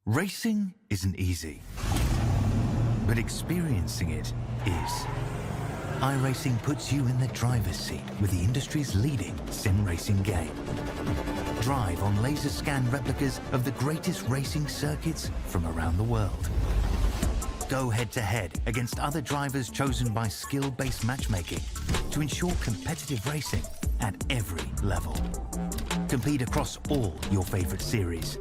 Racing isn't easy, but experiencing it is. iRacing puts you in the driver's seat with the industry's leading sim racing game. Drive on laser scan replicas of the greatest racing circuits from around the world. Go head-to-head against other drivers chosen by skill-based matchmaking to ensure competitive racing at every level. Compete across all your favorite series.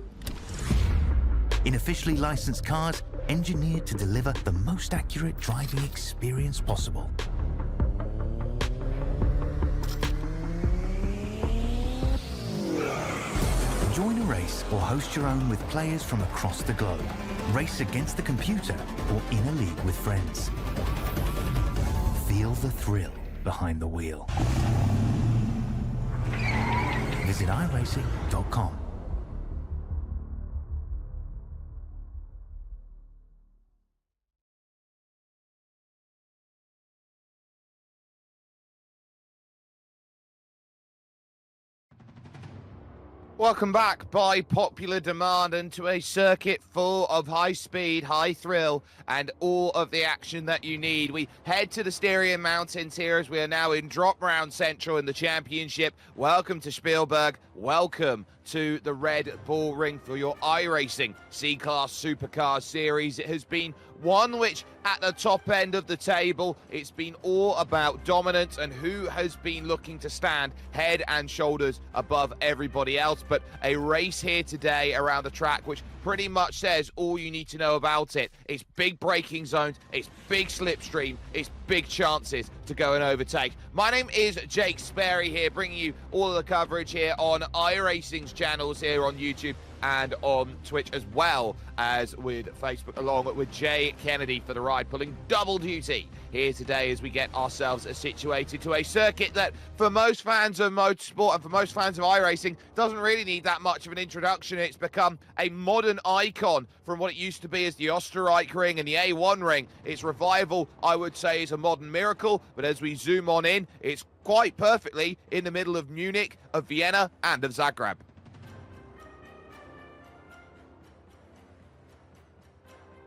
In officially licensed cars, engineered to deliver the most accurate driving experience possible. Join a race or host your own with players from across the globe. Race against the computer or in a league with friends. Feel the thrill behind the wheel. Visit iRacing.com. Welcome back by popular demand and to a circuit full of high speed, high thrill, and all of the action that you need. We head to the Styrian Mountains here as we are now in Drop Round Central in the championship. Welcome to Spielberg. Welcome to the Red Bull Ring for your iRacing C-Class Supercars Series. It has been one which, at the top end of the table, it's been all about dominance and who has been looking to stand head and shoulders above everybody else. But a race here today around the track which pretty much says all you need to know about it. It's big braking zones, it's big slipstream, it's big chances to go and overtake. My name is Jake Sperry here, bringing you all of the coverage here on iRacing's channels here on YouTube and on Twitch, as well as with Facebook, along with Jay Kennedy for the ride, pulling double duty here today as we get ourselves situated to a circuit that, for most fans of motorsport and for most fans of iRacing, doesn't really need that much of an introduction. It's become a modern icon from what it used to be as the Österreich ring and the A1 ring. Its revival, I would say, is a modern miracle, but as we zoom on in, it's quite perfectly in the middle of Munich, of Vienna, and of Zagreb.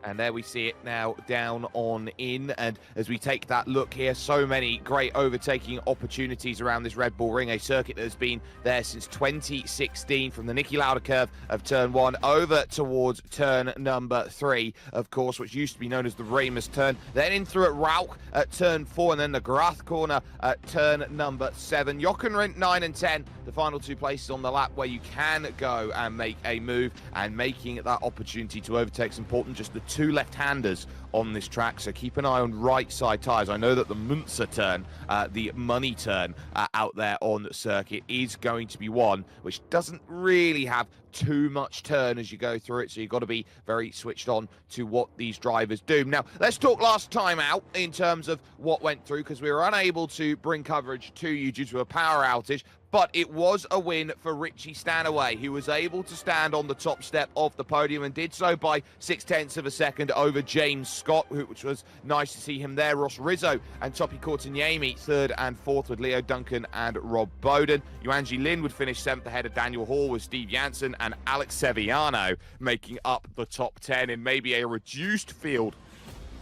And there we see it now down on in. And as we take that look here, so many great overtaking opportunities around this Red Bull Ring, a circuit that has been there since 2016, from the Niki Lauda curve of turn 1 over towards turn number 3, of course, which used to be known as the Remus turn. Then in through at Rauch at turn 4, and then the Grath corner at turn number 7. Jochenrindt 9 and 10, the final two places on the lap where you can go and make a move, and making that opportunity to overtake is important. Just the two left-handers on this track, so keep an eye on right side tyres. I know that the Munzer turn, the money turn out there on the circuit, is going to be one which doesn't really have too much turn as you go through it, so you've got to be very switched on to what these drivers do. Now, let's talk last time out in terms of what went through, because we were unable to bring coverage to you due to a power outage. But it was a win for Richie Stanaway, who was able to stand on the top step of the podium and did so by 0.6 of a second over James Scott, which was nice to see him there. Ross Rizzo and Topi Courtaniemi third and fourth with Leo Duncan and Rob Bowden. Yuanji Lin would finish 7th ahead of Daniel Hall, with Steve Jansen and Alex Sevillano making up the top 10 in maybe a reduced field,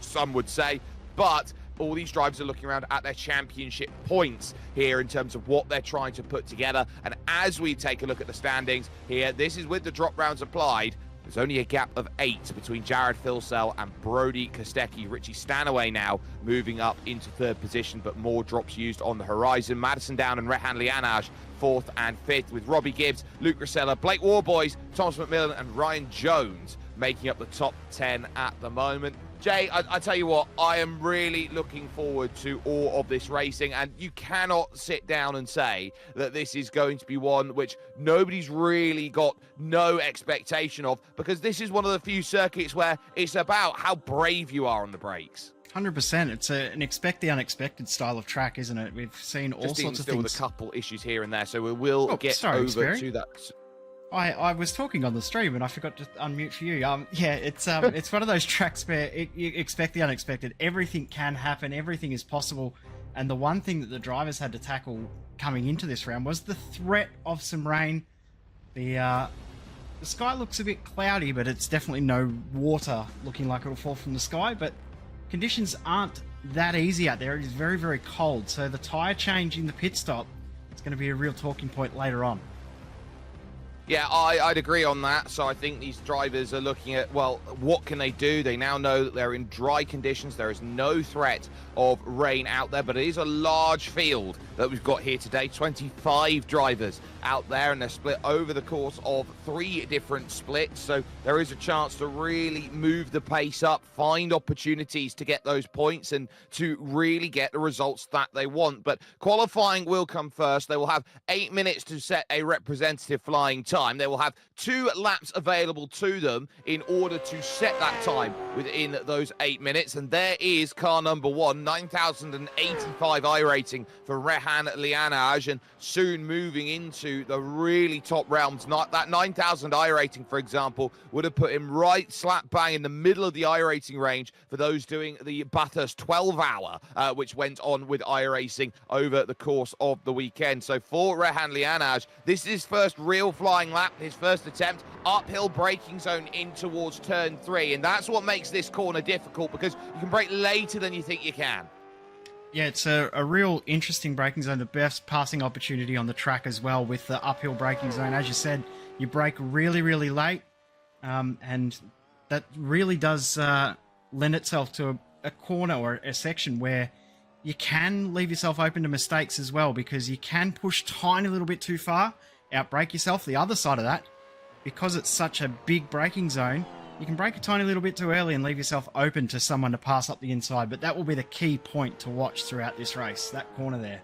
some would say. But all these drivers are looking around at their championship points here in terms of what they're trying to put together. And as we take a look at the standings here, this is with the drop rounds applied. There's only a gap of 8 between Jared Filsell and Brody Kostecki. Richie Stanaway now moving up into 3rd position, but more drops used on the horizon. Madison Down and Rehan Lianaj 4th and 5th, with Robbie Gibbs, Luke Grissella, Blake Warboys, Thomas McMillan and Ryan Jones making up the top 10 at the moment. Jay, I tell you what, I am really looking forward to all of this racing, and you cannot sit down and say that this is going to be one which nobody's really got no expectation of, because this is one of the few circuits where it's about how brave you are on the brakes. 100%. It's an expect the unexpected style of track, isn't it? We've seen all sorts of things. With a couple issues here and there, so we will get over to that. I was talking on the stream and I forgot to unmute for you. Yeah, it's one of those tracks where you expect the unexpected. Everything can happen. Everything is possible. And the one thing that the drivers had to tackle coming into this round was the threat of some rain. The the sky looks a bit cloudy, but it's definitely no water looking like it'll fall from the sky. But conditions aren't that easy out there. It is very, very cold. So the tyre change in the pit stop is going to be a real talking point later on. Yeah, I'd agree on that. So I think these drivers are looking at, well, what can they do? They now know that they're in dry conditions. There is no threat of rain out there, but it is a large field that we've got here today. 25 drivers out there, and they're split over the course of 3 different splits. So there is a chance to really move the pace up, find opportunities to get those points and to really get the results that they want. But qualifying will come first. They will have 8 minutes to set a representative flying time. They will have 2 laps available to them in order to set that time within those 8 minutes. And there is car number 1, 9,085 iRacing for Rehan Lianaj, and soon moving into the really top realms. Not that 9,000 iRacing, for example, would have put him right slap bang in the middle of the iRacing range for those doing the Bathurst 12-hour, which went on with iRacing over the course of the weekend. So for Rehan Lianaj, this is his first real flying lap, his first attempt, uphill braking zone in towards turn 3, and that's what makes this corner difficult, because you can brake later than you think you can. Yeah, it's a real interesting braking zone, the best passing opportunity on the track as well with the uphill braking zone. As you said, you brake really, really late, and that really does lend itself to a corner or a section where you can leave yourself open to mistakes as well, because you can push tiny little bit too far, outbrake yourself. The other side of that, because it's such a big braking zone, you can brake a tiny little bit too early and leave yourself open to someone to pass up the inside. But that will be the key point to watch throughout this race, that corner there.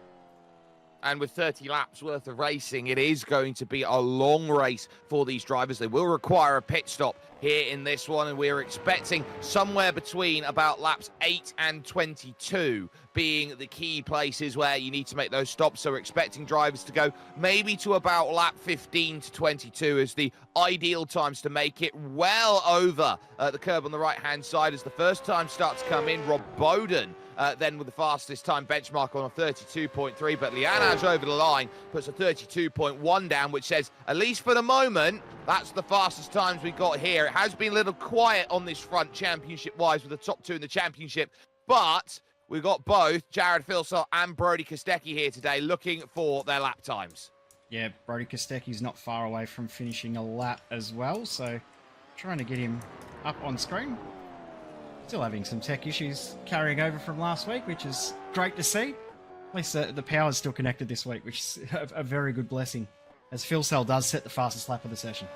And with 30 laps worth of racing, it is going to be a long race for these drivers. They will require a pit stop here in this one, and we're expecting somewhere between about laps 8 and 22 being the key places where you need to make those stops. So we're expecting drivers to go maybe to about lap 15 to 22 as the ideal times to make it well over the curb on the right-hand side as the first time starts to come in. Rob Bowden then with the fastest time benchmark on a 32.3, but Lianaj over the line puts a 32.1 down, which says, at least for the moment, that's the fastest times we got here. It has been a little quiet on this front championship-wise with the top 2 in the championship, but we've got both Jared Filsell and Brody Kostecki here today looking for their lap times. Yeah, Brody Kostecki's not far away from finishing a lap as well, so trying to get him up on screen. Still having some tech issues carrying over from last week, which is great to see. At least the power's still connected this week, which is a very good blessing, as Filsell does set the fastest lap of the session.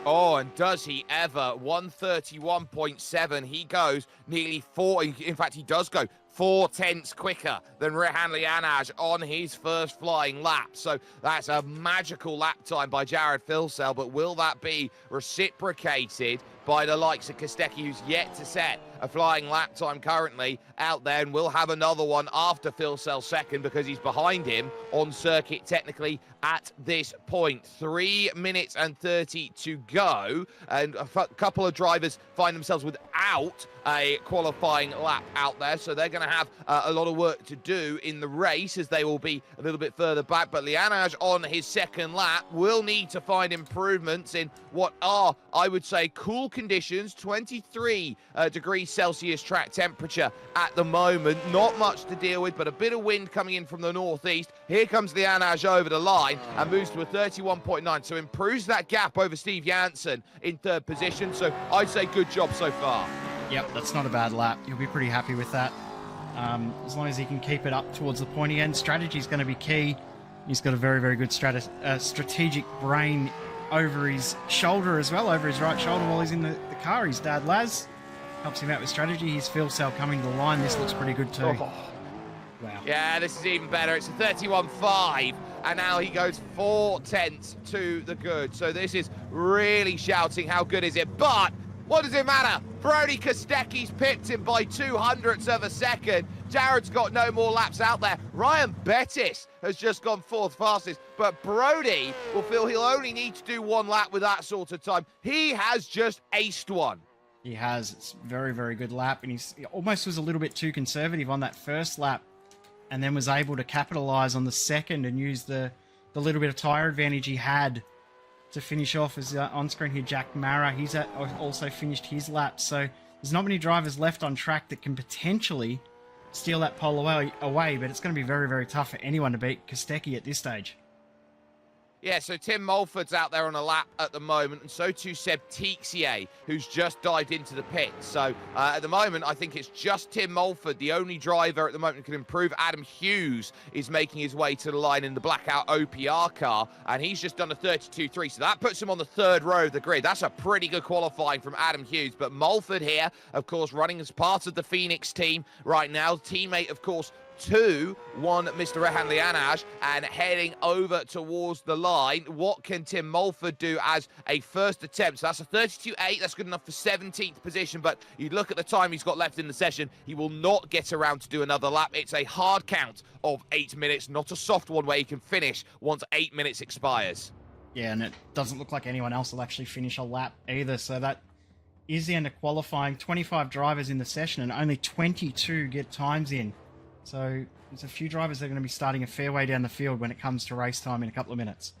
Oh, and does he ever? 131.7. He goes nearly 4. In fact, he does go 4/10 quicker than Rehan Lianaj on his first flying lap. So that's a magical lap time by Jared Filsell. But will that be reciprocated by the likes of Kostecki, who's yet to set a flying lap time currently out there, and we'll have another one after Filsell's second because he's behind him on circuit technically at this point. 3 minutes and 30 to go, and a couple of drivers find themselves without a qualifying lap out there, so they're going to have a lot of work to do in the race as they will be a little bit further back. But Lianaj on his second lap will need to find improvements in what are, I would say, cool conditions. 23 degrees Celsius track temperature at the moment. Not much to deal with, but a bit of wind coming in from the northeast. Here comes Lianaj over the line and moves to a 31.9, so improves that gap over Steve Janssen in third position. So I'd say good job so far. Yep, that's not a bad lap. You'll be pretty happy with that. As long as he can keep it up towards the pointy end. Strategy is going to be key. He's got a very, very good strategic brain over his shoulder as well, over his right shoulder while he's in the car. His dad, Laz, helps him out with strategy. His Filsell coming to the line. This looks pretty good too. Oh. Wow. Yeah, this is even better. It's a 31.5, and now he goes 4/10 to the good. So this is really shouting how good is it. But what does it matter? Brody Kostecki's pipped him by 0.02 of a second. Jared's got no more laps out there. Ryan Bettis has just gone 4th fastest, but Brody will feel he'll only need to do 1 lap with that sort of time. He has just aced one. He has. It's a very, very good lap, and he almost was a little bit too conservative on that first lap, and then was able to capitalize on the second and use the little bit of tire advantage he had to finish off is on screen here, Jack Mara. He's also finished his lap. So there's not many drivers left on track that can potentially steal that pole away, but it's going to be very, very tough for anyone to beat Kostecki at this stage. Yeah, so Tim Mulford's out there on a lap at the moment, and so too Seb Tixier, who's just dived into the pit. So at the moment, I think it's just Tim Mulford, the only driver at the moment who can improve. Adam Hughes is making his way to the line in the blackout OPR car, and he's just done a 32.3, so that puts him on the third row of the grid. That's a pretty good qualifying from Adam Hughes, but Mulford here, of course, running as part of the Phoenix team right now. Teammate, of course, one Mr. Rehan Lianaj, and heading over towards the line. What can Tim Mulford do as a first attempt? So that's a 32.8. That's good enough for 17th position, but you look at the time he's got left in the session, he will not get around to do another lap. It's a hard count of 8 minutes, not a soft one where he can finish once 8 minutes expires. Yeah, and it doesn't look like anyone else will actually finish a lap either, so that is the end of qualifying. 25 drivers in the session, and only 22 get times in. So there's a few drivers that are going to be starting a fair way down the field when it comes to race time in a couple of minutes.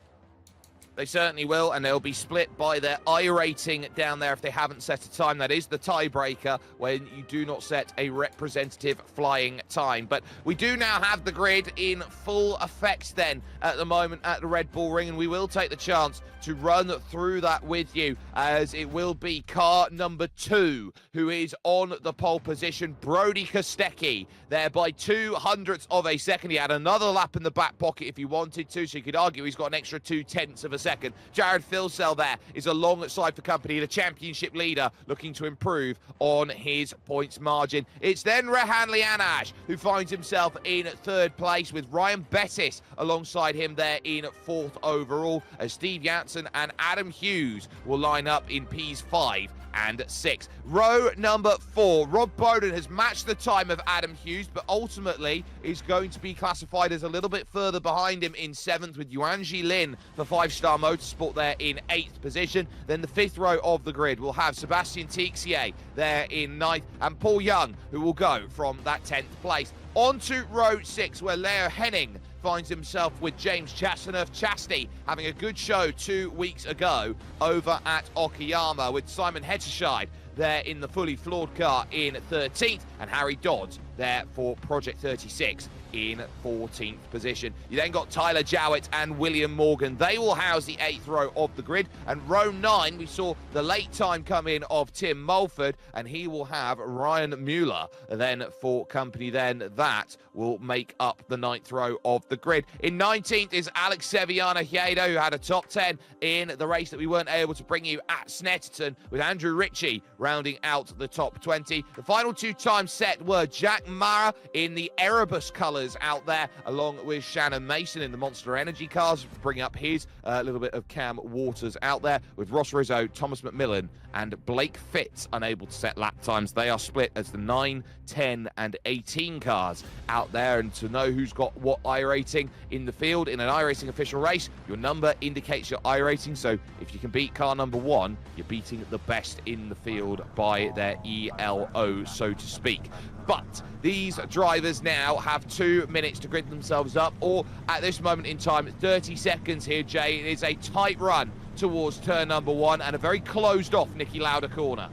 They certainly will, and they'll be split by their iRating down there if they haven't set a time. That is the tiebreaker when you do not set a representative flying time. But we do now have the grid in full effect then at the moment at the Red Bull Ring, and we will take the chance to run through that with you, as it will be car number 2 who is on the pole position, Brody Kostecki, there by 0.02 of a second. He had another lap in the back pocket if he wanted to, so you could argue he's got an extra 0.2 of a second. Jared Filsell there is alongside the company, the championship leader, looking to improve on his points margin. It's then Rehan Lianaj who finds himself in 3rd place, with Ryan Bettis alongside him there in 4th overall, as Steve Janssen and Adam Hughes will line up in Ps 5 and 6. Row number 4, Rob Bowden has matched the time of Adam Hughes, but ultimately is going to be classified as a little bit further behind him in 7th, with Yuanji Lin for 5-Star Motorsport there in 8th position. Then the 5th row of the grid will have Sebastian Tixier there in 9th, and Paul Young, who will go from that 10th place. On to row 6, where Leo Henning finds himself with James Chastity having a good show 2 weeks ago over at Okayama, with Simon Hetterscheid there in the fully floored car in 13th, and Harry Dodds there for Project 36 in 14th position. You then got Tyler Jowett and William Morgan. They will house the 8th row of the grid. And row 9, we saw the late time come in of Tim Mulford, and he will have Ryan Mueller then for company. Then that will make up the 9th row of the grid. In 19th is Alex Seviano Hiedo, who had a top 10 in the race that we weren't able to bring you at Snetterton, with Andrew Ritchie rounding out the top 20. The final 2 times set were Jack Mara in the Erebus colours out there, along with Shannon Mason in the Monster Energy cars, bringing up his little bit of Cam Waters out there, with Ross Rizzo, Thomas McMillan, and Blake Fitz unable to set lap times. They are split as the 9, 10, and 18 cars out there. And to know who's got what iRating in the field in an iRacing official race, your number indicates your iRating. So if you can beat car number 1, you're beating the best in the field by their ELO, so to speak. But these drivers now have 2 minutes to grid themselves up, or at this moment in time, 30 seconds here, Jay. It is a tight run towards turn number 1, and a very closed off Niki Lauda corner.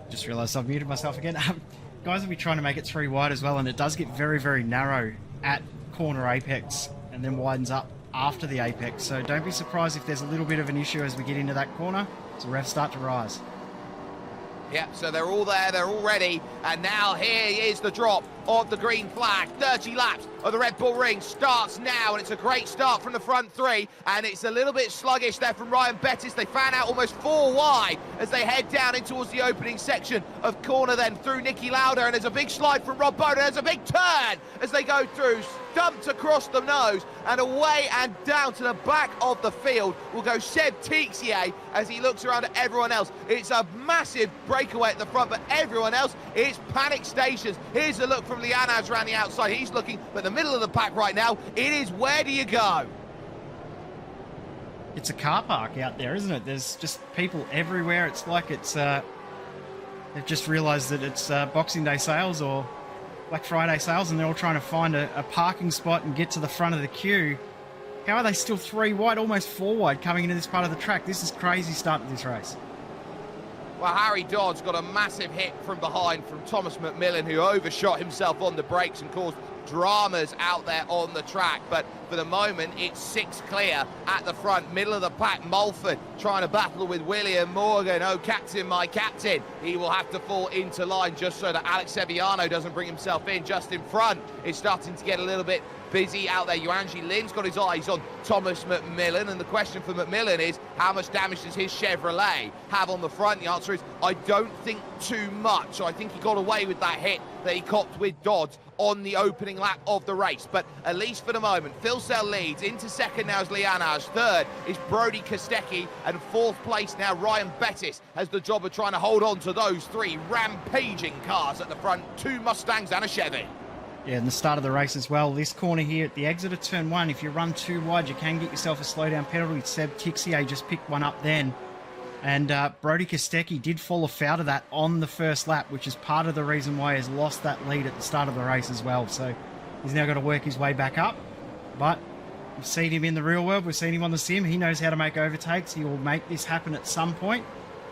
Just realised I've muted myself again. Guys will be trying to make it 3 wide as well, and it does get very, very narrow at corner apex and then widens up after the apex. So don't be surprised if there's a little bit of an issue as we get into that corner. So refs start to rise. Yeah, so they're all there, they're all ready, and now here is the drop of the green flag. 30 laps of the Red Bull Ring starts now, and it's a great start from the front 3, and it's a little bit sluggish there from Ryan Bettis. They fan out almost 4 wide as they head down in towards the opening section of corner then through Niki Lauda, and there's a big slide from Rob Bowden. There's a big turn as they go through, dumped across the nose, and away and down to the back of the field will go Seb Tixier as he looks around at everyone else. It's a massive breakaway at the front, but everyone else, it's panic stations. Here's a look from Lianaj around the outside. He's looking, but the middle of the pack right now, it is where do you go? It's a car park out there, isn't it? There's just people everywhere. It's like it's they've just realised that it's Boxing Day sales, or Black Friday sales and they're all trying to find a parking spot and get to the front of the queue. How are they still 3 wide, almost 4 wide coming into this part of the track? This is crazy start to this race. Well, Harry Dodd's got a massive hit from behind from Thomas McMillan, who overshot himself on the brakes and caused dramas out there on the track. But for the moment, it's 6 clear at the front. Middle of the pack, Mulford trying to battle with William Morgan. Oh, captain, my captain. He will have to fall into line just so that Alex Sevillano doesn't bring himself in. Just in front, it's starting to get a little bit busy out there. Yuanji Lin's got his eyes on Thomas McMillan, and the question for McMillan is, how much damage does his Chevrolet have on the front? The answer is, I don't think too much. So I think he got away with that hit that he copped with Dodds on the opening lap of the race. But at least for the moment, Phil Sell leads. Into second now is Lianage. Third is Brody Kostecki. And fourth place now, Ryan Bettis has the job of trying to hold on to those 3 rampaging cars at the front. 2 Mustangs and a Chevy. Yeah, and the start of the race as well. This corner here at the exit of turn 1, if you run too wide, you can get yourself a slowdown penalty. Seb Tixier just picked one up then. And Brody Kostecki did fall afoul of that on the first lap, which is part of the reason why he's lost that lead at the start of the race as well. So he's now got to work his way back up. But we've seen him in the real world. We've seen him on the sim. He knows how to make overtakes. He will make this happen at some point.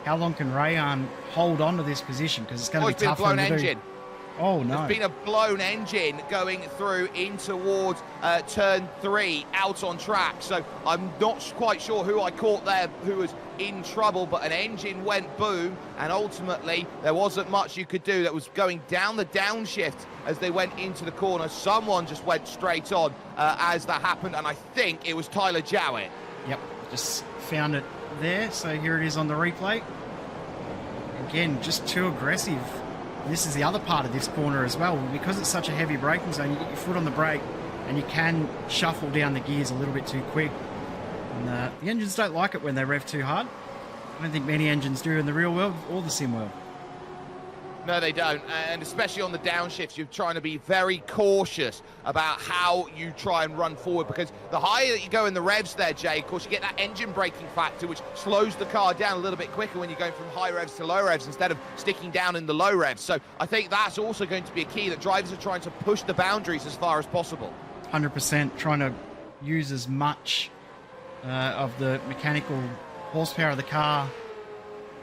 How long can Rayan hold on to this position? Because it's going to be tough for him to do. Oh, no. There's been a blown engine going through in towards turn 3 out on track. So I'm not quite sure who I caught there who was in trouble, but an engine went boom, and ultimately there wasn't much you could do. That was going down the downshift as they went into the corner. Someone just went straight on as that happened, and I think it was Tyler Jowett. Yep, just found it there. So here it is on the replay. Again, just too aggressive. This is the other part of this corner as well. Because it's such a heavy braking zone, you get your foot on the brake and you can shuffle down the gears a little bit too quick. And the engines don't like it when they rev too hard. I don't think many engines do in the real world or the sim world. No, they don't, and especially on the downshifts, you're trying to be very cautious about how you try and run forward, because the higher that you go in the revs there, Jay, of course, you get that engine braking factor, which slows the car down a little bit quicker when you're going from high revs to low revs instead of sticking down in the low revs. So I think that's also going to be a key, that drivers are trying to push the boundaries as far as possible. 100% trying to use as much of the mechanical horsepower of the car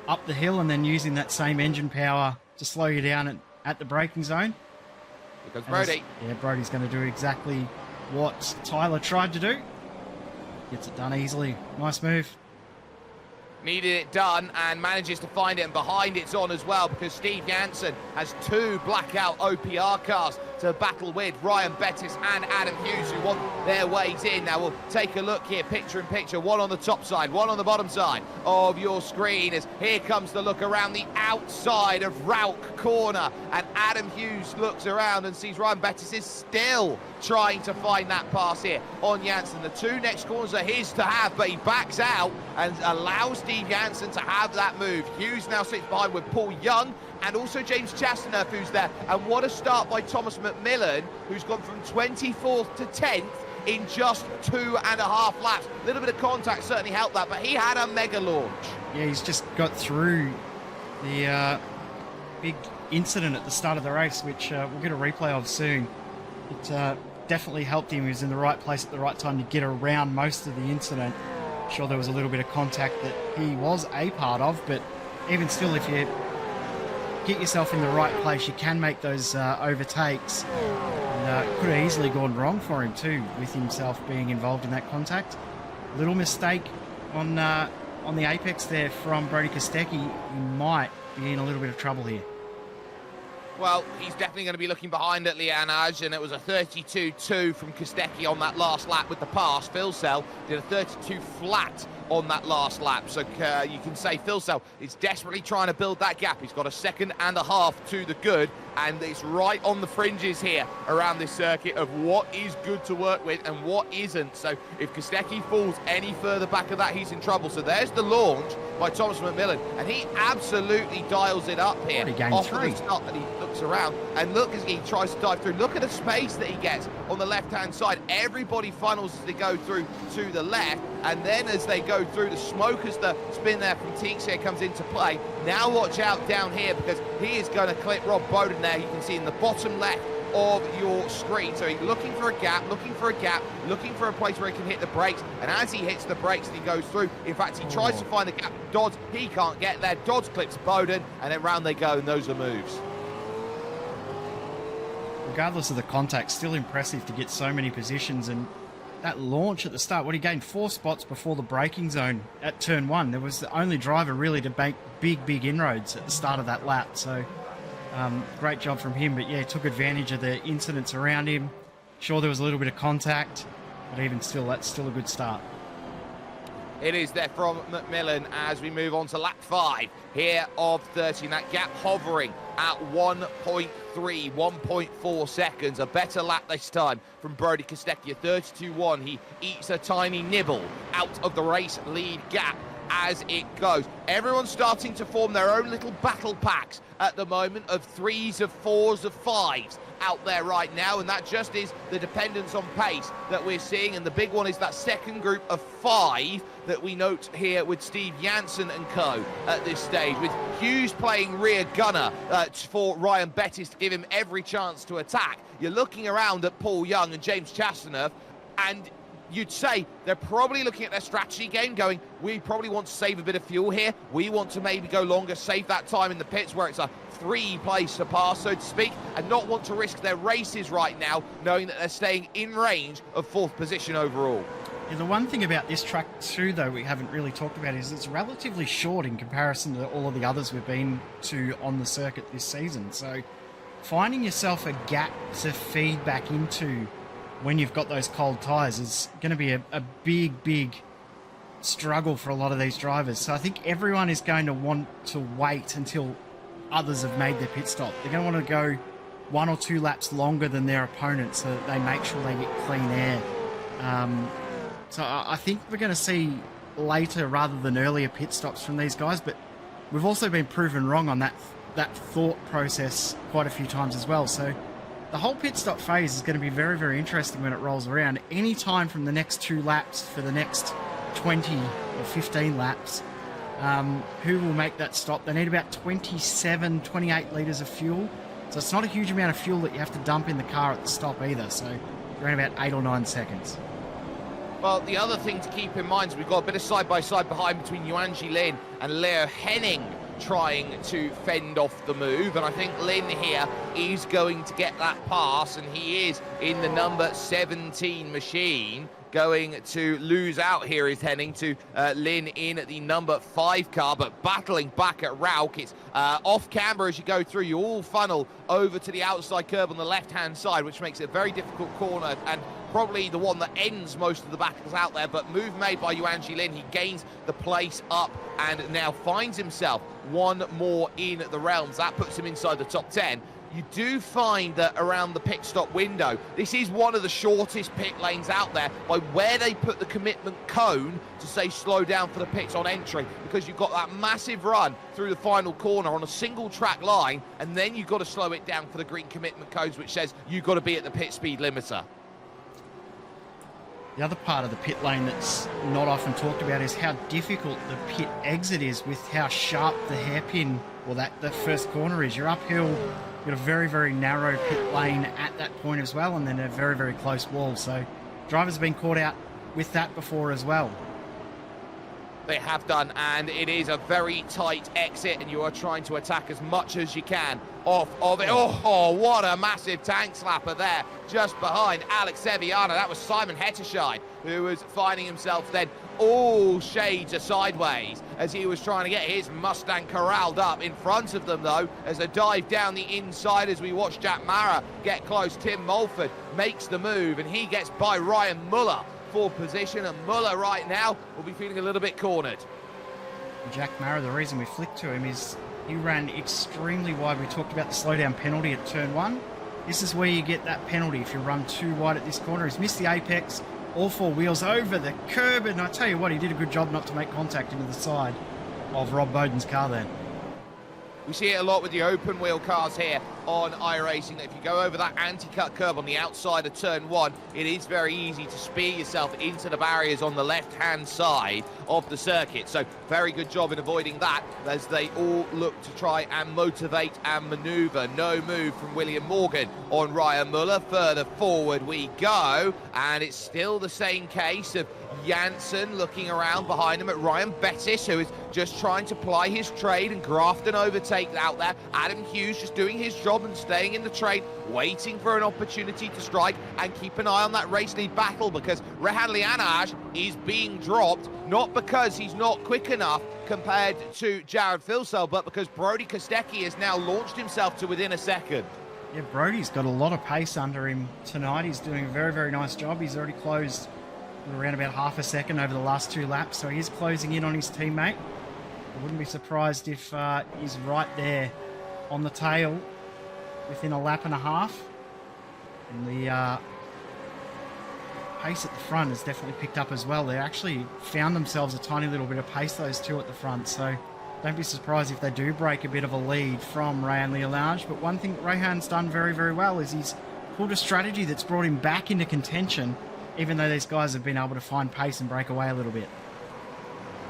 up the hill, and then using that same engine power to slow you down at the braking zone. Because Brody. Brody's going to do exactly what Tyler tried to do. Gets it done easily. Nice move. Needed it done and manages to find it, and behind it's on as well, because Steve Jansen has 2 blackout OPR cars to battle with, Ryan Bettis and Adam Hughes, who want their ways in. Now we'll take a look here, picture in picture, one on the top side, one on the bottom side of your screen, as here comes the look around the outside of Rauch corner, and Adam Hughes looks around and sees Ryan Bettis is still trying to find that pass here on Jansen. The 2 next corners are his to have, but he backs out and allows Steve Jansen to have that move. Hughes now sits behind with Paul Young and also James Chastaneuf, who's there. And what a start by Thomas McMillan, who's gone from 24th to 10th in just 2.5 laps. A little bit of contact certainly helped that, but he had a mega launch. Yeah, he's just got through the big incident at the start of the race, which we'll get a replay of soon. It definitely helped him. He was in the right place at the right time to get around most of the incident. Sure, there was a little bit of contact that he was a part of, but even still, if you get yourself in the right place, you can make those overtakes. And could have easily gone wrong for him too, with himself being involved in that contact. Little mistake on the apex there from Brody Kostecki. He might be in a little bit of trouble here. Well, he's definitely going to be looking behind at Lianage, and it was a 32.2 from Kostecki on that last lap with the pass. Phil Sell did a 32 flat on that last lap, so you can say Phil Sell is desperately trying to build that gap. He's got a 1.5 seconds to the good, and it's right on the fringes here around this circuit of what is good to work with and what isn't. So if Kostecki falls any further back of that, he's in trouble. So there's the launch by Thomas McMillan, and he absolutely dials it up here. Off of the start, and he looks around, and look as he tries to dive through. Look at the space that he gets on the left-hand side. Everybody funnels as they go through to the left, and then as they go through, the smoke as the spin there from Tixier comes into play. Now watch out down here, because he is going to clip Rob Bowden there. You can see in the bottom left of your screen. So he's looking for a gap, looking for a place where he can hit the brakes. And as he hits the brakes and he goes through, in fact, he tries to find the gap. Dodds, he can't get there. Dodds clips Bowden, and then round they go, and those are moves. Regardless of the contact, still impressive to get so many positions. And that launch at the start, he gained 4 spots before the braking zone at turn 1. There was the only driver really to make big inroads at the start of that lap. So great job from him. But yeah, took advantage of the incidents around him. Sure, there was a little bit of contact, but even still, that's still a good start. It is there from McMillan as we move on to lap 5 here of 30. That gap hovering at 1.3, 1.4 seconds. A better lap this time from Brody Kostecki. 32.1. He eats a tiny nibble out of the race lead gap as it goes. Everyone's starting to form their own little battle packs at the moment of 3s, of 4s, of 5s out there right now, and that just is the dependence on pace that we're seeing. And the big one is that second group of 5 that we note here with Steve Jansen and co at this stage, with Hughes playing rear gunner for Ryan Bettis to give him every chance to attack. You're looking around at Paul Young and James Chastaneuf, and you'd say they're probably looking at their strategy game going, we probably want to save a bit of fuel here. We want to maybe go longer, save that time in the pits where it's a 3-place to pass, so to speak, and not want to risk their races right now, knowing that they're staying in range of 4th position overall. Yeah, the one thing about this track too, though, we haven't really talked about is it's relatively short in comparison to all of the others we've been to on the circuit this season. So finding yourself a gap to feed back into when you've got those cold tyres is going to be a big struggle for a lot of these drivers. So I think everyone is going to want to wait until others have made their pit stop. They're going to want to go 1 or 2 laps longer than their opponents so that they make sure they get clean air. So I think we're going to see later rather than earlier pit stops from these guys, but we've also been proven wrong on that thought process quite a few times as well. So the whole pit stop phase is going to be very interesting when it rolls around. Any time from the next 2 laps for the next 20 or 15 laps, who will make that stop? They need about 28 litres of fuel. So it's not a huge amount of fuel that you have to dump in the car at the stop either. So around about 8 or 9 seconds. Well, the other thing to keep in mind is we've got a bit of side-by-side behind between Yuan Lin and Leo Henning trying to fend off the move, and I think Lin here is going to get that pass, and he is in the number 17 machine. Going to lose out here is Henning to Lin in the number 5 car, but battling back at Rauk. It's off camber as you go through. You all funnel over to the outside curb on the left-hand side, which makes it a very difficult corner, and probably the one that ends most of the battles out there. But move made by Yuan Lin. He gains the place up and now finds himself one more in the realms. That puts him inside the top 10. You do find that around the pit stop window, this is one of the shortest pit lanes out there by where they put the commitment cone to say slow down for the pits on entry, because you've got that massive run through the final corner on a single track line, and then you've got to slow it down for the green commitment codes, which says you've got to be at the pit speed limiter. The other part of the pit lane that's not often talked about is how difficult the pit exit is with how sharp the hairpin, or the first corner is. You're uphill, you've got a very narrow pit lane at that point as well, and then a very close wall. So drivers have been caught out with that before as well. They have done, and it is a very tight exit, and you are trying to attack as much as you can off of it. Oh, what a massive tank slapper there, just behind Alex Seviano. That was Simon Hetterscheid, who was finding himself then all shades of sideways as he was trying to get his Mustang corralled up. In front of them, though, as a dive down the inside as we watch Jack Mara get close. Tim Mulford makes the move, and he gets by Ryan Muller for position, and Muller right now will be feeling a little bit cornered. Jack Mara, the reason we flicked to him is he ran extremely wide. We talked about the slowdown penalty at turn 1. This is where you get that penalty if you run too wide at this corner. He's missed the apex, all 4 wheels over the curb, and I tell you what, he did a good job not to make contact into the side of Rob Bowden's car then. We see it a lot with the open wheel cars here on iRacing that if you go over that anti-cut curb on the outside of turn 1, it is very easy to spear yourself into the barriers on the left-hand side of the circuit. So very good job in avoiding that as they all look to try and motivate and maneuver. No move from William Morgan on Ryan Muller. Further forward we go, and it's still the same case of Janssen looking around behind him at Ryan Bettis, who is just trying to ply his trade and graft an overtake out there. Adam Hughes just doing his job and staying in the trade, waiting for an opportunity to strike, and keep an eye on that race lead battle, because Rehan Lianaj is being dropped, not because he's not quick enough compared to Jared Filsell, but because Brody Kostecki has now launched himself to within a second. Yeah, Brody's got a lot of pace under him tonight. He's doing a very, very nice job. He's already closed around about half a second over the last 2 laps, so he is closing in on his teammate. I wouldn't be surprised if he's right there on the tail within a lap and a half. And the pace at the front has definitely picked up as well. They actually found themselves a tiny little bit of pace, those two at the front, so don't be surprised if they do break a bit of a lead from Rehan Lianaj. But one thing Rehan's done very, very well is he's pulled a strategy that's brought him back into contention, even though these guys have been able to find pace and break away a little bit.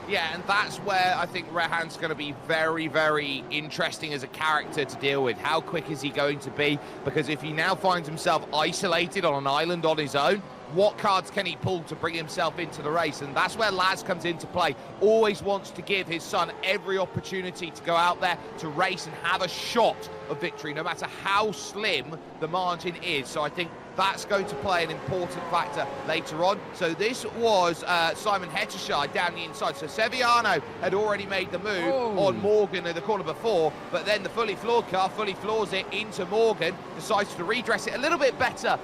Yeah, and that's where I think Rehan's going to be very, very interesting as a character to deal with. How quick is he going to be? Because if he now finds himself isolated on an island on his own, what cards can he pull to bring himself into the race? And that's where Laz comes into play. Always wants to give his son every opportunity to go out there to race and have a shot of victory, no matter how slim the margin is. So I think that's going to play an important factor later on. So this was Simon Hettershide down the inside. So Seviano had already made the move on Morgan in the corner before, but then the fully floored car fully floors it into Morgan, decides to redress it a little bit better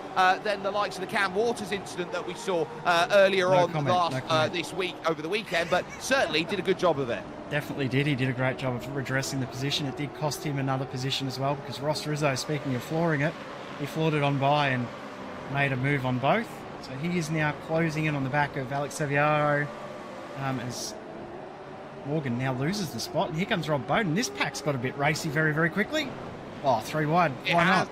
than the likes of the Cam Waters incident that we saw earlier this week, over the weekend, but certainly did a good job of it. Definitely did. He did a great job of redressing the position. It did cost him another position as well, because Ross Rizzo, speaking of flooring it, he floored it on by and made a move on both. So he is now closing in on the back of Alex Seviano as Morgan now loses the spot. And here comes Rob Bowden. This pack's got a bit racy very, very quickly. Oh, 3 wide. Why not?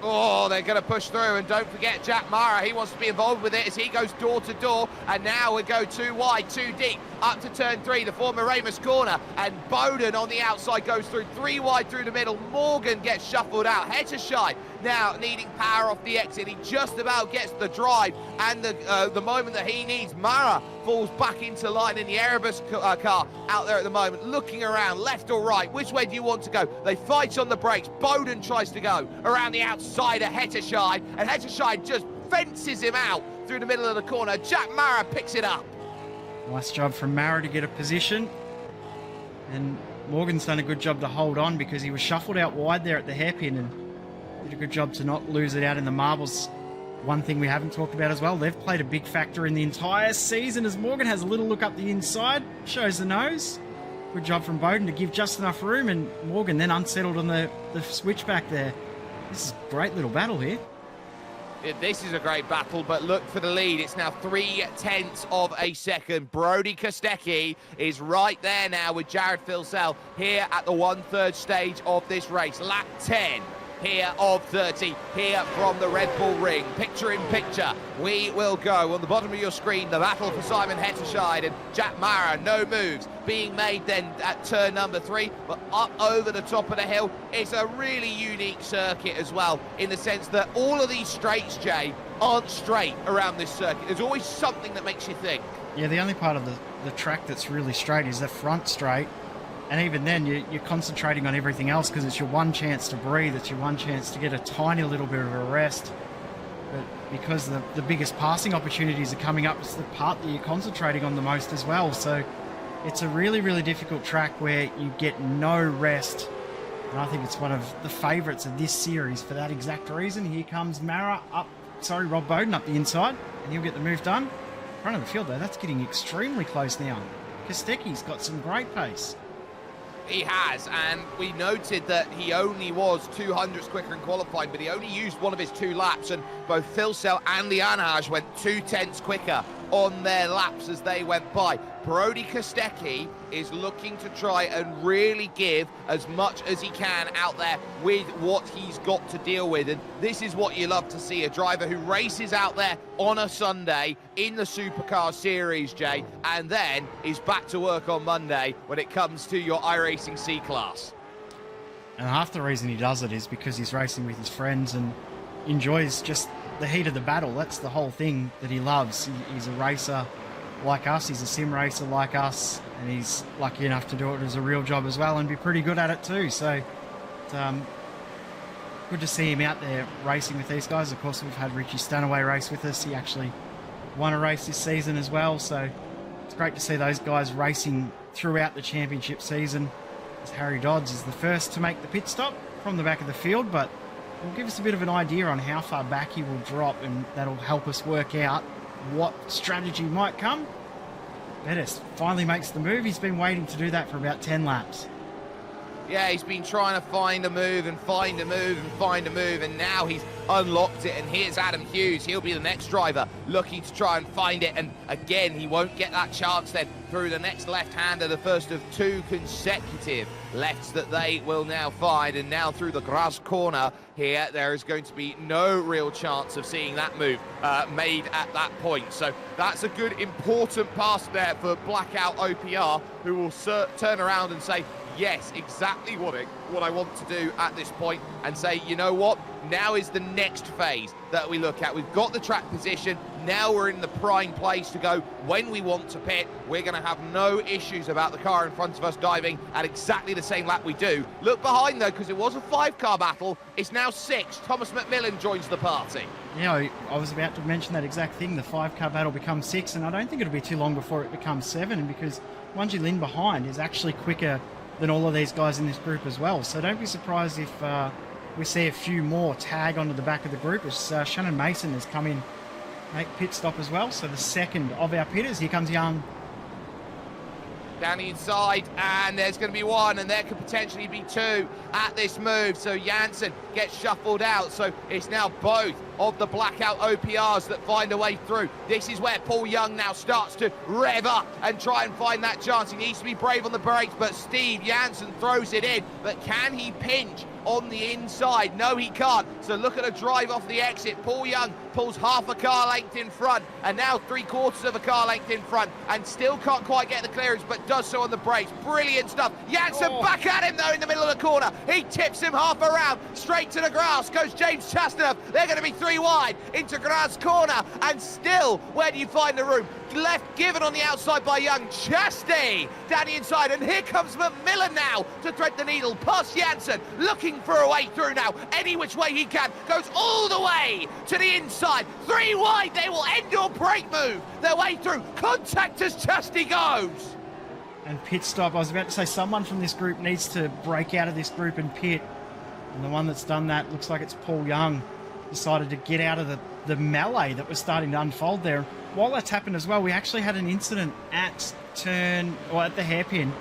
Oh, they're going to push through, and don't forget Jack Mara. He wants to be involved with it as he goes door to door, and now we go 2 wide, 2 deep, up to turn 3, the former Ramus corner, and Bowden on the outside goes through 3 wide through the middle. Morgan gets shuffled out. Hettershide now needing power off the exit. He just about gets the drive, and the moment that he needs, Mara falls back into line in the Erebus car out there at the moment, looking around left or right. Which way do you want to go? They fight on the brakes. Bowden tries to go around the outside of Hettershide, and Hettershide just fences him out through the middle of the corner. Jack Mara picks it up. Nice job from Mara to get a position, and Morgan's done a good job to hold on because he was shuffled out wide there at the hairpin and did a good job to not lose it out in the marbles. One thing we haven't talked about as well, they've played a big factor in the entire season as Morgan has a little look up the inside, shows the nose. Good job from Bowden to give just enough room, and Morgan then unsettled on the switchback there. This is a great little battle here. This is a great battle, but look for the lead. It's now 0.3 of a second. Brody Kostecki is right there now with Jared Filsell here at the 1/3 stage of this race. Lap 10 here of 30 here from the Red Bull Ring. Picture in picture, we will go on the bottom of your screen. The battle for Simon Hettershide and Jack Mara. No moves being made then at turn number 3, but up over the top of the hill. It's a really unique circuit as well, in the sense that all of these straights, Jay, aren't straight around this circuit. There's always something that makes you think. Yeah, the only part of the track that's really straight is the front straight. And even then, you're concentrating on everything else because it's your one chance to breathe. It's your one chance to get a tiny little bit of a rest. But because the biggest passing opportunities are coming up, it's the part that you're concentrating on the most as well. So it's a really, really difficult track where you get no rest. And I think it's one of the favourites of this series for that exact reason. Here comes Rob Bowden up the inside, and he'll get the move done. Front of the field, though, that's getting extremely close now. Kostecki's got some great pace. He has, and we noted that he only was 200ths quicker in qualifying, but he only used one of his 2 laps, and both Filsell and Lianaj went 0.2 quicker on their laps as they went by. Brody Kostecki is looking to try and really give as much as he can out there with what he's got to deal with. And this is what you love to see, a driver who races out there on a Sunday in the Supercars Series, Jay, and then is back to work on Monday when it comes to your iRacing C-Class. And half the reason he does it is because he's racing with his friends and enjoys just the heat of the battle. That's the whole thing that he loves. He's a racer like us, he's a sim racer like us, and he's lucky enough to do it as a real job as well and be pretty good at it too. So it's good to see him out there racing with these guys. Of course, we've had Richie Stanaway race with us. He actually won a race this season as well, so it's great to see those guys racing throughout the championship season. As Harry Dodds is the first to make the pit stop from the back of the field, but will give us a bit of an idea on how far back he will drop, and that'll help us work out what strategy might come. Bettis finally makes the move. He's been waiting to do that for about 10 laps. Yeah, he's been trying to find a move and find a move and find a move, and now he's unlocked it, and here's Adam Hughes. He'll be the next driver looking to try and find it, and again, he won't get that chance then through the next left-hander, the first of two consecutive lefts that they will now find, and now through the grass corner here, there is going to be no real chance of seeing that move made at that point. So that's a good, important pass there for Blackout OPR, who will turn around and say, yes, exactly what I want to do at this point, and say, you know what, now is the next phase that we look at. We've got the track position, now we're in the prime place to go when we want to pit. We're going to have no issues about the car in front of us diving at exactly the same lap we do. Look behind though, because it was a 5-car battle, it's now 6. Thomas McMillan joins the party. Yeah, I was about to mention that exact thing. The 5-car battle becomes 6, and I don't think it'll be too long before it becomes 7, and because Wanji Lin behind is actually quicker than all of these guys in this group as well. So don't be surprised if we see a few more tag onto the back of the group, as Shannon Mason has come in, make pit stop as well. So the second of our pitters, here comes Young. Down the inside, and there's going to be one, and there could potentially be 2 at this move. So Janssen gets shuffled out, so it's now both of the Blackout OPRs that find a way through. This is where Paul Young now starts to rev up and try and find that chance. He needs to be brave on the brakes, but Steve Janssen throws it in. But can he pinch on the inside? No, he can't. So look at a drive off the exit. Paul Young pulls half a car length in front, and now 3/4 of a car length in front, and still can't quite get the clearance, but does so on the brakes. Brilliant stuff. Janssen back at him though in the middle of the corner. He tips him half around. Straight to the grass goes James Chastanoff. They're going to be 3 wide into grass corner, and still, where do you find the room? Left given on the outside by Young. Chasty down the inside, and here comes McMillan now to thread the needle past Janssen, looking for a way through now, any which way he can, goes all the way to the inside. 3 wide, they will end or brake move their way through. Contact as Chasty goes. And pit stop, I was about to say someone from this group needs to break out of this group and pit. And the one that's done that looks like it's Paul Young. Decided to get out of the melee that was starting to unfold there. While that's happened as well, we actually had an incident at at the hairpin.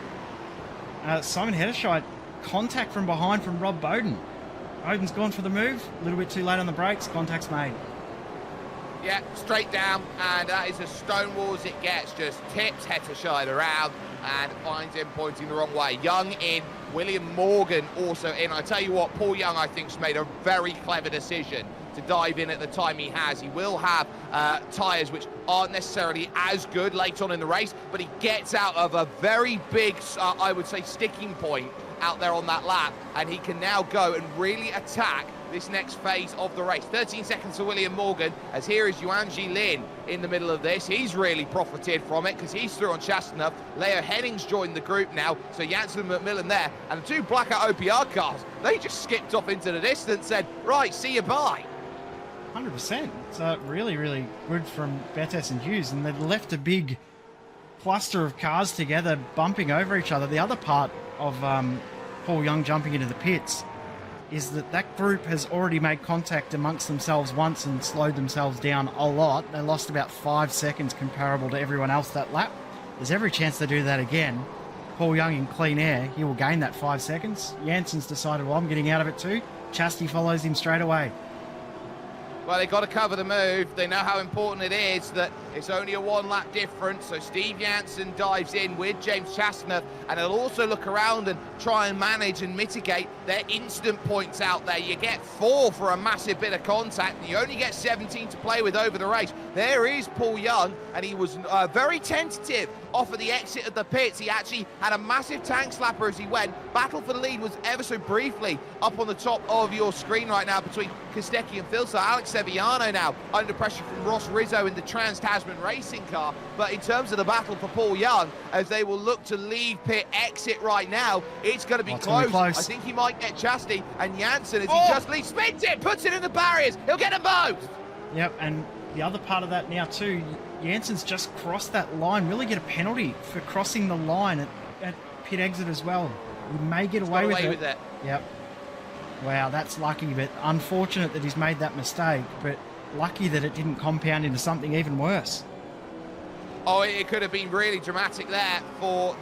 Simon Hederscheid, contact from behind from Rob Bowden. Bowden's gone for the move, a little bit too late on the brakes, contact's made. Yeah, straight down, and that is as stonewall as it gets. Just tips Hederscheid around and finds him pointing the wrong way. Young in, William Morgan also in. I tell you what, Paul Young, I think, has made a very clever decision to dive in at the time he has. He will have tyres which aren't necessarily as good late on in the race, but he gets out of a very big, I would say, sticking point out there on that lap, and he can now go and really attack this next phase of the race. 13 seconds for William Morgan, as here is Yuanji Lin in the middle of this. He's really profited from it because he's through on Chastanoff. Leo Hennings joined the group now, so Janssen and McMillan there, and the 2 Blackout OPR cars, they just skipped off into the distance, said, right, see you bye. 100%. It's really, really good from Bettis and Hughes, and they've left a big cluster of cars together bumping over each other. The other part of Paul Young jumping into the pits is that group has already made contact amongst themselves once and slowed themselves down a lot. They lost about 5 seconds comparable to everyone else that lap. There's every chance they do that again. Paul Young in clean air, he will gain that 5 seconds. Janssen's decided, well, I'm getting out of it too. Chasty follows him straight away. Well, they got to cover the move. They know how important it is that it's only a one-lap difference. So Steve Jansen dives in with James Chastner, and he'll also look around and try and manage and mitigate their instant points out there. You get 4 for a massive bit of contact, and you only get 17 to play with over the race. There is Paul Young, and he was very tentative off of the exit of the pits. He actually had a massive tank slapper as he went. Battle for the lead was ever so briefly up on the top of your screen right now between Kostecki and Phil. So Alex Sevillano now under pressure from Ross Rizzo in the Trans-Tasman racing car. But in terms of the battle for Paul Young, as they will look to leave pit exit right now, it's going to be close. I think he might get Chastity, and Jansen, as he just leaves, spins it, puts it in the barriers. He'll get them both. Yep, and the other part of that now too, Jansen's just crossed that line. Will he get a penalty for crossing the line at pit exit as well? He may get away with it. Yep. Wow, that's lucky, but unfortunate that he's made that mistake, but lucky that it didn't compound into something even worse. Oh, it could have been really dramatic there for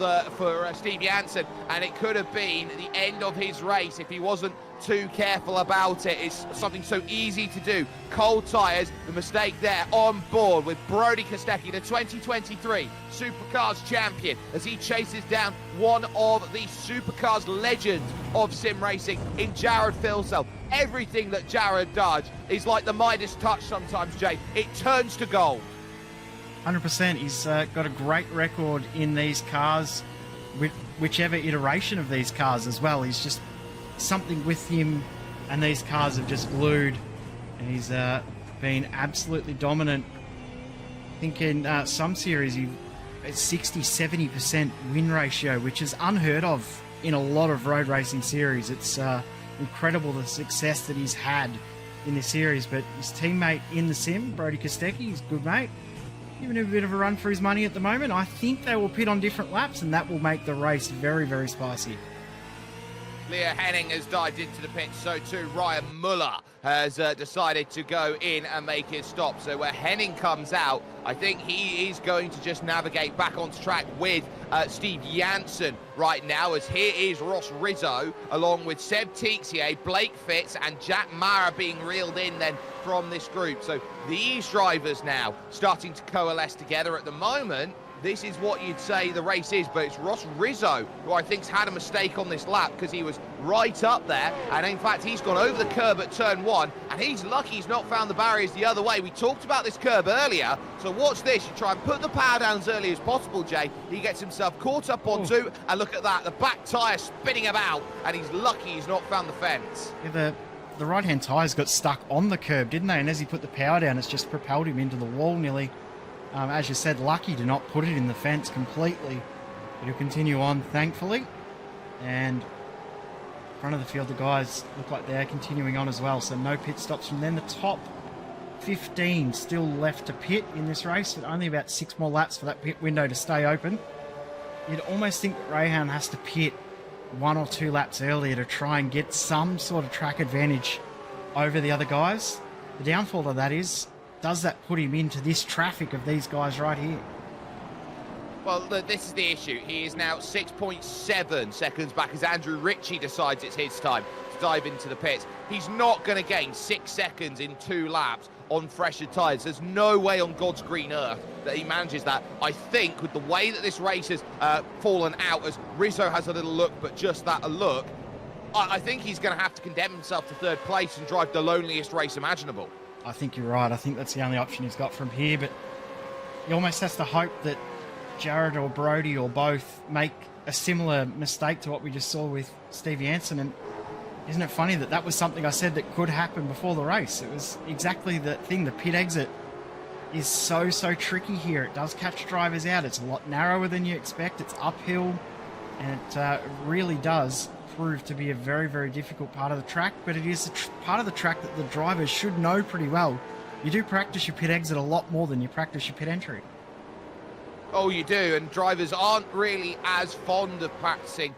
Steve Jansen, and it could have been the end of his race if he wasn't too careful about it. It's something so easy to do. Cold tyres, the mistake there, on board with Brody Kostecki, the 2023 Supercars champion, as he chases down one of the Supercars legends of sim racing in Jared Filsell. Everything that Jared does is like the Midas touch sometimes, Jay. It turns to gold. 100%. He's got a great record in these cars, with whichever iteration of these cars as well. He's just something with him, and these cars have just glued, and he's been absolutely dominant. I think in some series, it's 60-70% win ratio, which is unheard of in a lot of road racing series. It's incredible the success that he's had in this series, but his teammate in the sim, Brody Kostecki, he's a good mate. Giving him a bit of a run for his money at the moment. I think they will pit on different laps, and that will make the race very, very spicy. Leah Henning has dived into the pit, so too Ryan Muller has decided to go in and make his stop. So where Henning comes out, I think he is going to just navigate back onto track with Steve Jansen right now, as here is Ross Rizzo along with Seb Tixier, Blake Fitz and Jack Mara being reeled in then from this group. So these drivers now starting to coalesce together. At the moment, this is what you'd say the race is, but it's Ross Rizzo who I think's had a mistake on this lap, because he was right up there, and in fact he's gone over the curb at turn 1, and he's lucky he's not found the barriers the other way. We talked about this curb earlier, so watch this. You try and put the power down as early as possible, Jay. He gets himself caught up on 2, and look at that, the back tyre spinning about, and he's lucky he's not found the fence. Yeah, the right-hand tyres got stuck on the curb, didn't they? And as he put the power down, it's just propelled him into the wall nearly. As you said, lucky to not put it in the fence completely. But he'll continue on, thankfully. And front of the field, the guys look like they're continuing on as well. So no pit stops from them. The top 15 still left to pit in this race, but only about 6 more laps for that pit window to stay open. You'd almost think that Rayhan has to pit 1 or 2 laps earlier to try and get some sort of track advantage over the other guys. The downfall of that is, does that put him into this traffic of these guys right here? Well, this is the issue. He is now 6.7 seconds back as Andrew Ritchie decides it's his time to dive into the pits. He's not going to gain 6 seconds in 2 laps on fresher tyres. There's no way on God's green earth that he manages that. I think with the way that this race has fallen out, as Rizzo has a little look, but just that a look, I think he's going to have to condemn himself to 3rd place and drive the loneliest race imaginable. I think you're right. I think that's the only option he's got from here, but he almost has to hope that Jared or Brody or both make a similar mistake to what we just saw with Steve Jansen. And isn't it funny that that was something I said that could happen before the race? It was exactly the thing. The pit exit is so tricky here. It does catch drivers out. It's a lot narrower than you expect. It's uphill, and it really does prove to be a very difficult part of the track, but it is a part of the track that the drivers should know pretty well. You do practice your pit exit a lot more than you practice your pit entry. Oh, you do, and drivers aren't really as fond of practicing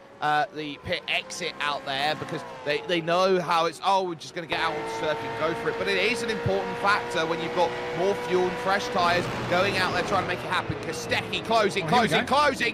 the pit exit out there, because they know how it's, oh, we're just going to get out on the circuit and go for it. But it is an important factor when you've got more fuel and fresh tyres going out there trying to make it happen. Kostecki closing,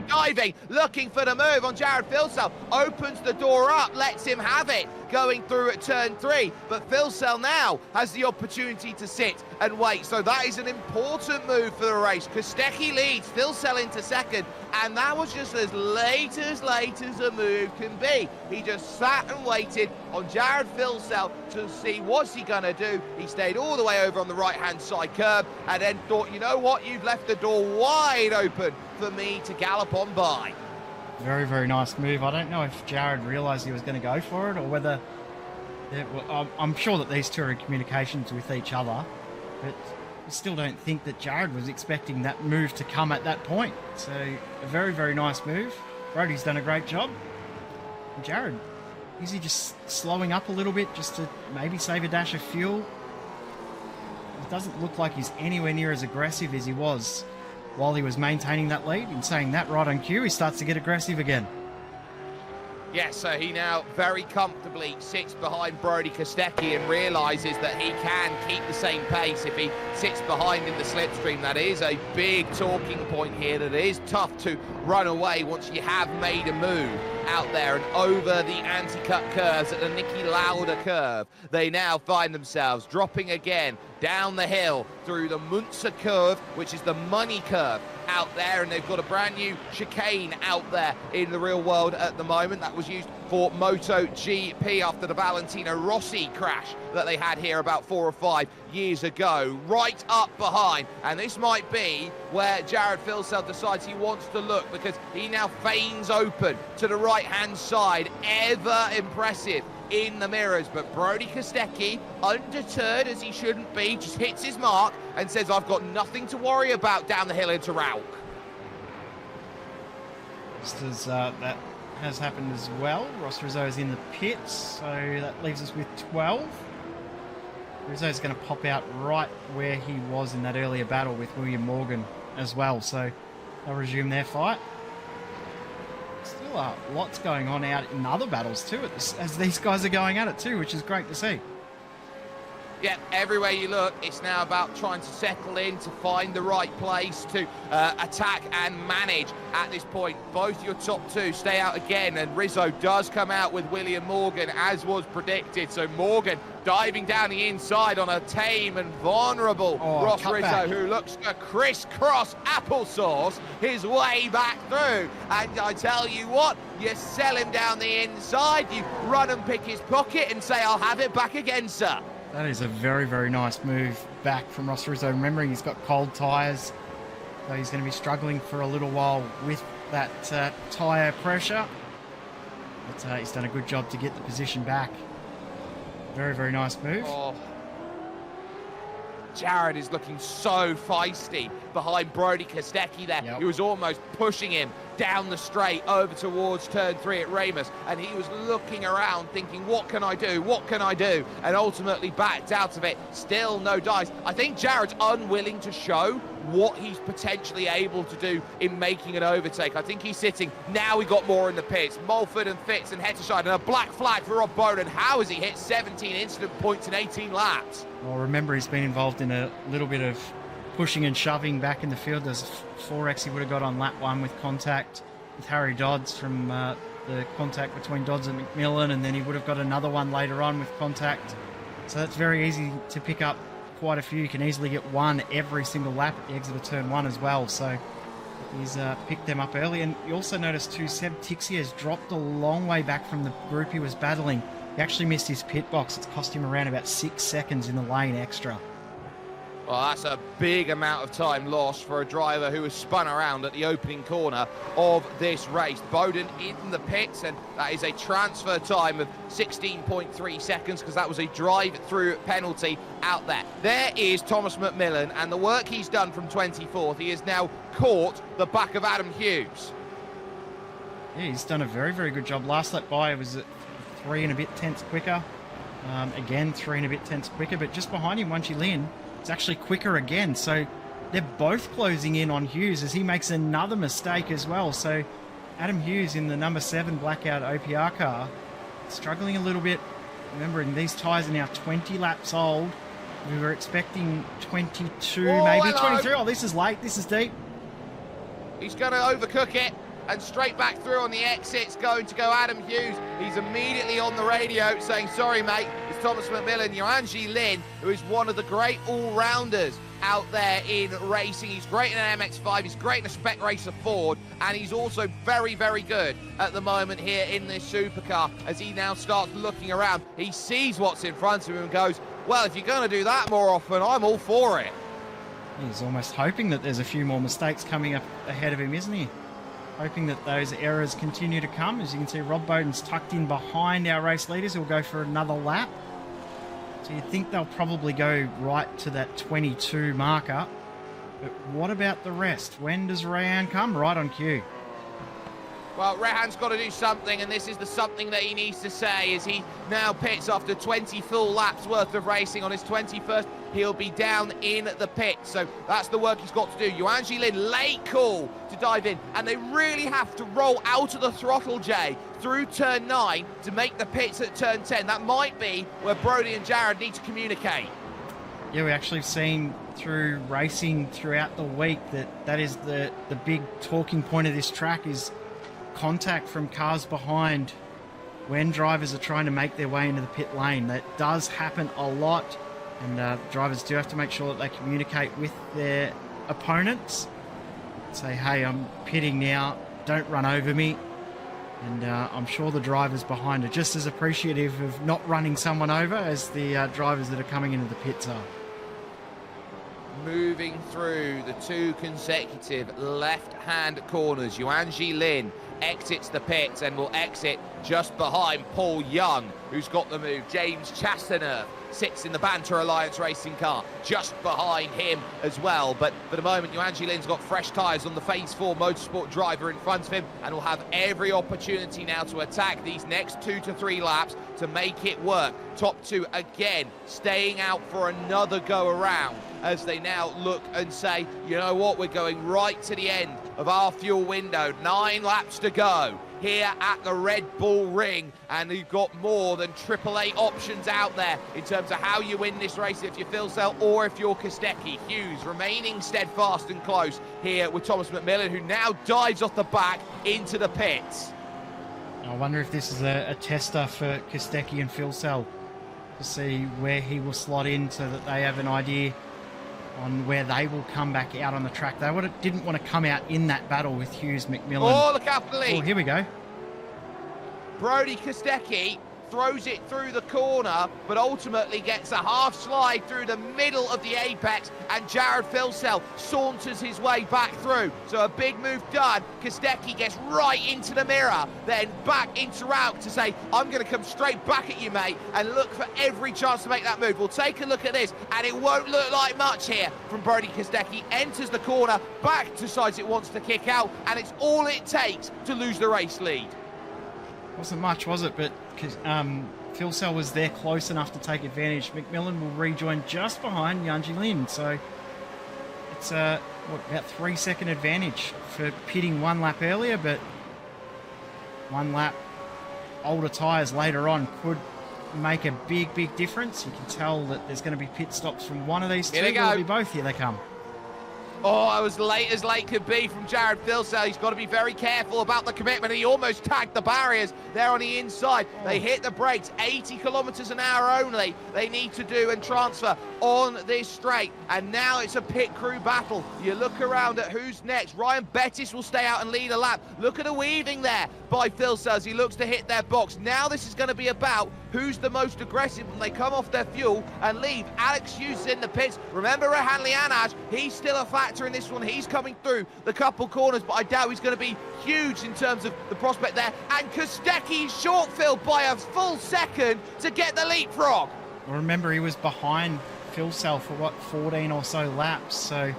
diving, looking for the move on Jared Filsell. Opens the door up, lets him have it. going through at turn 3, but Phil Sell now has the opportunity to sit and wait. So that is an important move for the race. Kostecki leads, Phil Sell into second, and that was just as late as a move can be. He just sat and waited on Jared Philsell to see what's he gonna do. He stayed all the way over on the right-hand side curb and then thought, you know what, you've left the door wide open for me to gallop on by. Very, very nice move. I don't know if Jared realised he was going to go for it or whether... I'm sure that these two are in communications with each other, but I still don't think that Jared was expecting that move to come at that point. So, a very, very nice move. Brody's done a great job. And Jared, is he just slowing up a little bit just to maybe save a dash of fuel? It doesn't look like he's anywhere near as aggressive as he was while he was maintaining that lead. In saying that right on cue, he starts to get aggressive again. Yes, so he now very comfortably sits behind Brody Kostecki and realises that he can keep the same pace if he sits behind in the slipstream. That is a big talking point here, that it is tough to run away once you have made a move out there and over the anti-cut curves at the Niki Lauda curve. They now find themselves dropping again down the hill through the Munzer curve, which is the money curve out there, and they've got a brand new chicane out there in the real world at the moment that was used for MotoGP after the Valentino Rossi crash that they had here about 4 or 5 years ago, right up behind. And this might be where Jared Philsell decides he wants to look, because he now feigns open to the right-hand side, ever impressive in the mirrors. But Brody Kostecki, undeterred as he shouldn't be, just hits his mark and says, I've got nothing to worry about down the hill into Rauk. Just as that has happened as well. Ross Rizzo is in the pits, so that leaves us with 12. Rizzo's going to pop out right where he was in that earlier battle with William Morgan as well, so they'll resume their fight. Still lots going on out in other battles too, as these guys are going at it too, which is great to see. Yeah, everywhere you look, it's now about trying to settle in, to find the right place to attack and manage at this point. Both your top two stay out again, and Rizzo does come out with William Morgan, as was predicted. So Morgan diving down the inside on a tame and vulnerable Ross Rizzo, back, who looks to crisscross applesauce his way back through. And I tell you what, you sell him down the inside, you run and pick his pocket and say, I'll have it back again, sir. That is a very, very nice move back from Ross Rizzo. Remembering he's got cold tyres, so he's going to be struggling for a little while with that tyre pressure. But he's done a good job to get the position back. Very, very nice move. Oh. Jared is looking so feisty behind Brody Kostecki there. Yep. He was almost pushing him down the straight over towards turn 3 at Ramus, and he was looking around thinking, what can I do, what can I do, and ultimately backed out of it. Still no dice. I think Jared's unwilling to show what he's potentially able to do in making an overtake. I think he's sitting, now we got more in the pits. Mulford and Fitz and Hetterscheid, and a black flag for Rob Bowden. How has he hit 17 incident points in 18 laps? Well, remember, he's been involved in a little bit of pushing and shoving back in the field. There's 4x he would have got on lap 1 with contact with Harry Dodds from the contact between Dodds and McMillan, and then he would have got another one later on with contact. So that's very easy to pick up quite a few. You can easily get one every single lap at the exit of turn 1 as well. So he's picked them up early. And you also notice too, Seb Tixie has dropped a long way back from the group he was battling. He actually missed his pit box. It's cost him around about 6 seconds in the lane extra. Well, that's a big amount of time lost for a driver who was spun around at the opening corner of this race. Bowden in the pits, and that is a transfer time of 16.3 seconds, because that was a drive-through penalty out there. There is Thomas McMillan, and the work he's done from 24th. He has now caught the back of Adam Hughes. Yeah, he's done a very, very good job. Last lap by was at 3 and a bit tenths quicker. Again, 3 and a bit tenths quicker, but just behind him, Wanchi Lin, it's actually quicker again. So they're both closing in on Hughes as he makes another mistake as well. So Adam Hughes in the number 7 blackout OPR car, struggling a little bit. Remembering these tyres are now 20 laps old. We were expecting 22, maybe hello. 23. Oh, this is late. This is deep. He's going to overcook it. and straight back through on the exits, going to go Adam Hughes. He's immediately on the radio saying, sorry, mate, it's Thomas McMillan. Yuanji Lin, who is one of the great all-rounders out there in racing. He's great in an MX-5, he's great in a Spec Racer Ford, and he's also very, very good at the moment here in this supercar. As he now starts looking around, he sees what's in front of him and goes, well, if you're going to do that more often, I'm all for it. He's almost hoping that there's a few more mistakes coming up ahead of him, isn't he? Hoping that those errors continue to come. As you can see, Rob Bowden's tucked in behind our race leaders. He'll go for another lap. So you'd think they'll probably go right to that 22 marker. But what about the rest? When does Rayan come? Right on cue. Well, Rehan's got to do something, and this is the something that he needs to say as he now pits after 20 full laps worth of racing. On his 21st, he'll be down in the pit. So that's the work he's got to do. Yuanji Lin, late call to dive in, and they really have to roll out of the throttle, Jay, through turn 9 to make the pits at turn 10. That might be where Brody and Jared need to communicate. Yeah, we actually have seen through racing throughout the week that is the big talking point of this track is contact from cars behind when drivers are trying to make their way into the pit lane. That does happen a lot, and drivers do have to make sure that they communicate with their opponents. Say, hey, I'm pitting now, don't run over me. And I'm sure the drivers behind are just as appreciative of not running someone over as the drivers that are coming into the pits are. Moving through the 2 consecutive left-hand corners, Yuanji Lin exits the pits and will exit just behind Paul Young, who's got the move. James Chastaner sits in the Banter Alliance racing car just behind him as well. But for the moment, Yuanji Lin's got fresh tyres on the Phase 4 Motorsport driver in front of him and will have every opportunity now to attack these next 2 to 3 laps to make it work. Top 2 again, staying out for another go around as they now look and say, you know what, we're going right to the end of our fuel window. 9 laps to go here at the Red Bull Ring, and you've got more than AAA options out there in terms of how you win this race if you're Phil Sell or if you're Kostecki. Hughes remaining steadfast and close here with Thomas McMillan, who now dives off the back into the pits. I wonder if this is a tester for Kostecki and Phil Sell to see where he will slot in so that they have an idea on where they will come back out on the track. They didn't want to come out in that battle with Hughes McMillan. Oh, look out for the lead. Oh, here we go. Brody Kostecki throws it through the corner, but ultimately gets a half slide through the middle of the apex, and Jared Filsell saunters his way back through. So a big move done. Kostecki gets right into the mirror, then back into route to say, I'm going to come straight back at you, mate, and look for every chance to make that move. We'll take a look at this, and it won't look like much here from Brody Kostecki. Enters the corner, back decides it wants to kick out, and it's all it takes to lose the race lead. Wasn't much, was it? But Phil Sell was there close enough to take advantage. McMillan will rejoin just behind Yuanji Lin. So it's about 3-second advantage for pitting 1 lap earlier, but 1 lap older tyres later on could make a big, big difference. You can tell that there's going to be pit stops from one of these two. It'll be both. Here they come. Oh, I was late as late could be from Jared Filsell. He's got to be very careful about the commitment. He almost tagged the barriers there on the inside. They hit the brakes, 80 kilometers an hour only. They need to do and transfer on this straight. And now it's a pit crew battle. You look around at who's next. Ryan Bettis will stay out and lead a lap. Look at the weaving there by Filsell as he looks to hit their box. Now this is going to be about who's the most aggressive when they come off their fuel and leave. Alex Hughes in the pits. Remember Rehan Lianaj, he's still a factor in this one. He's coming through the couple corners, but I doubt he's going to be huge in terms of the prospect there. And Kostecki short filled by a full second to get the leapfrog. Well, remember, he was behind Phil Sell for 14 or so laps, so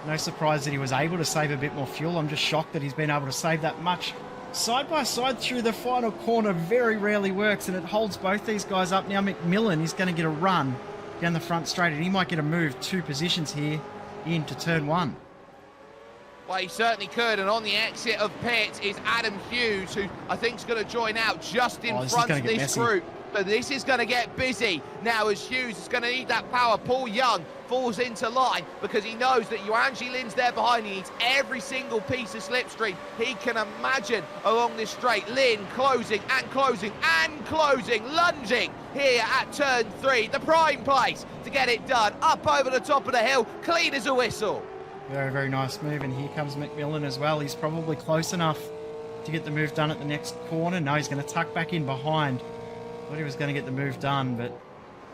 no surprise that he was able to save a bit more fuel. I'm just shocked that he's been able to save that much. Side by side through the final corner very rarely works, and it holds both these guys up. Now McMillan is going to get a run down the front straight, and he might get a move 2 positions here into turn 1. Well, he certainly could, and on the exit of pits is Adam Hughes, who I think is going to join out just in front of this group. So this is going to get busy now as Hughes is going to need that power. Paul Young falls into line because he knows that Yuanji Lin's there behind. He needs every single piece of slipstream he can imagine along this straight. Lin closing and closing and closing, lunging here at turn 3. The prime place to get it done. Up over the top of the hill, clean as a whistle. Very, very nice move. And here comes McMillan as well. He's probably close enough to get the move done at the next corner. No, he's going to tuck back in behind. Thought he was going to get the move done, but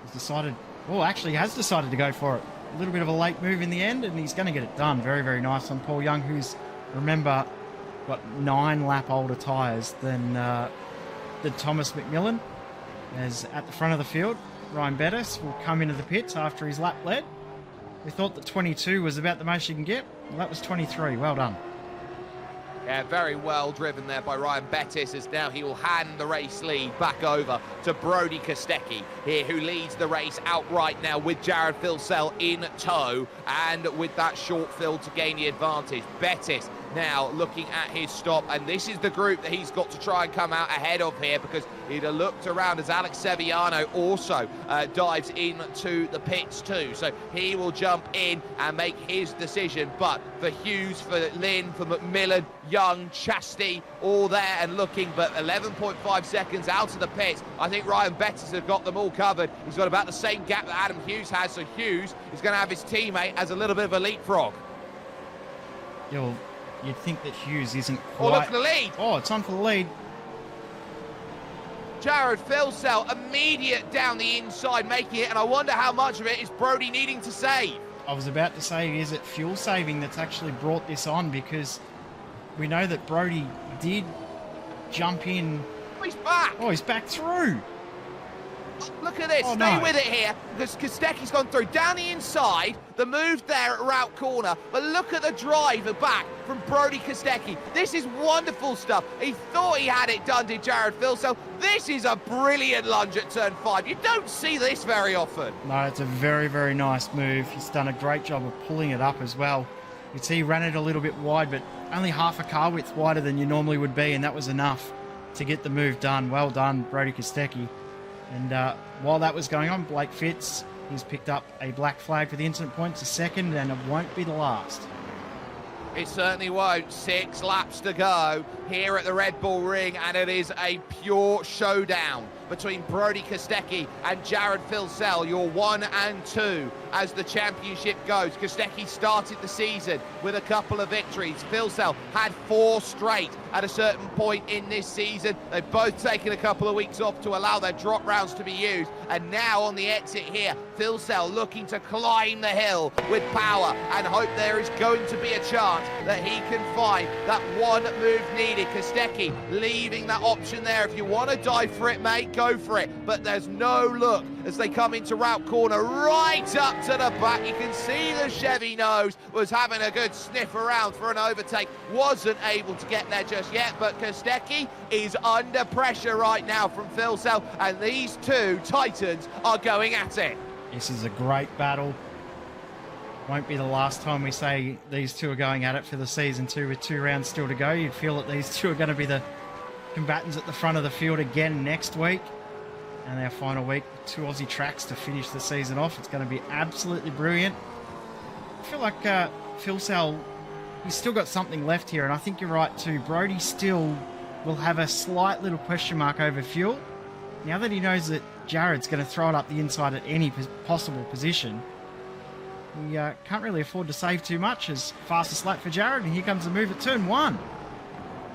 he's decided, well, actually he has decided to go for it. A little bit of a late move in the end, and he's going to get it done. Very, very nice on Paul Young, who's, remember, got 9 lap older tyres than Thomas McMillan. As at the front of the field, Ryan Bettis will come into the pits after his lap led. We thought that 22 was about the most you can get. Well, that was 23. Well done. Yeah, very well driven there by Ryan Bettis, as now he will hand the race lead back over to Brody Kostecki here, who leads the race outright now with Jared Filsell in tow and with that short field to gain the advantage. Bettis now looking at his stop, and this is the group that he's got to try and come out ahead of here, because he'd have looked around as Alex Sevillano also dives into the pits too. So he will jump in and make his decision. But for Hughes, for Lin, for McMillan, Young, Chastity, all there and looking, but 11.5 seconds out of the pits. I think Ryan Bettis has got them all covered. He's got about the same gap that Adam Hughes has, so Hughes is going to have his teammate as a little bit of a leapfrog. You'd think that Hughes isn't quite... Oh, look for the lead. Oh, it's on for the lead. Jared Filsell immediate down the inside, making it, and I wonder how much of it is Brody needing to save. I was about to say, is it fuel saving that's actually brought this on? Because we know that Brody did jump in. Oh, he's back. Oh, he's back through. Look at this, oh, stay no. with it here, because Kostecki's gone through. Down the inside, the move there at route corner, but look at the drive back from Brody Kostecki. This is wonderful stuff. He thought he had it done, did Jared Filsell. This is a brilliant lunge at turn 5. You don't see this very often. No, it's a very, very nice move. He's done a great job of pulling it up as well. You see he ran it a little bit wide, but only half a car width wider than you normally would be, and that was enough to get the move done. Well done, Brody Kostecki. And while that was going on, Blake Fitz, he's picked up a black flag for the incident points, a second, and it won't be the last. It certainly won't. 6 laps to go here at the Red Bull Ring, and it is a pure showdown between Brody Kostecki and Jared Filsell, your 1 and 2 as the championship goes. Kostecki started the season with a couple of victories. Filsell had 4 straight at a certain point in this season. They've both taken a couple of weeks off to allow their drop rounds to be used, and now on the exit here, Filsell looking to climb the hill with power and hope there is going to be a chance that he can find that one move needed. Kostecki leaving that option there. If you want to dive for it, mate, go for it, but there's no look as they come into route corner right up to the back. You can see the Chevy nose was having a good sniff around for an overtake, wasn't able to get there just yet, but Kostecki is under pressure right now from Filsell, and these two titans are going at it. This is a great battle. Won't be the last time we say these two are going at it for the season 2 with 2 rounds still to go. You'd feel that these two are going to be the combatants at the front of the field again next week. And our final week, 2 Aussie tracks to finish the season off. It's going to be absolutely brilliant. I feel like Filsell, he's still got something left here, and I think you're right too. Brody still will have a slight little question mark over fuel. Now that he knows that Jared's going to throw it up the inside at any possible position, he can't really afford to save too much. As fastest lap for Jared, and here comes the move at turn 1.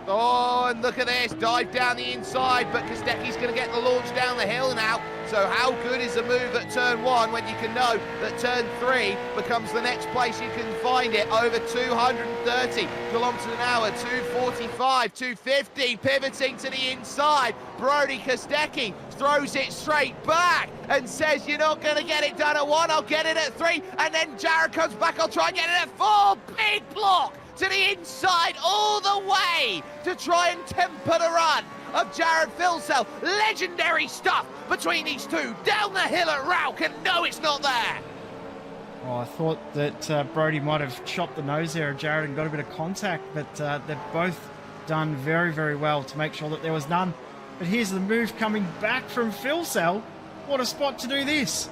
Oh, and look at this, dive down the inside, but Kostecki's going to get the launch down the hill now. So how good is the move at turn 1 when you can know that turn 3 becomes the next place you can find it? Over 230 kilometers an hour, 245, 250, pivoting to the inside. Brody Kostecki throws it straight back and says, you're not going to get it done at 1, I'll get it at 3. And then Jared comes back, I'll try and get it at 4. Big block to the inside all the way to try and temper the run of Jared Filsell. Legendary stuff between these two down the hill at Rauch, and no, it's not there. Oh, I thought that Brody might have chopped the nose there of Jared and got a bit of contact, but they've both done very, very well to make sure that there was none. But here's the move coming back from Phil Sell. What a spot to do this.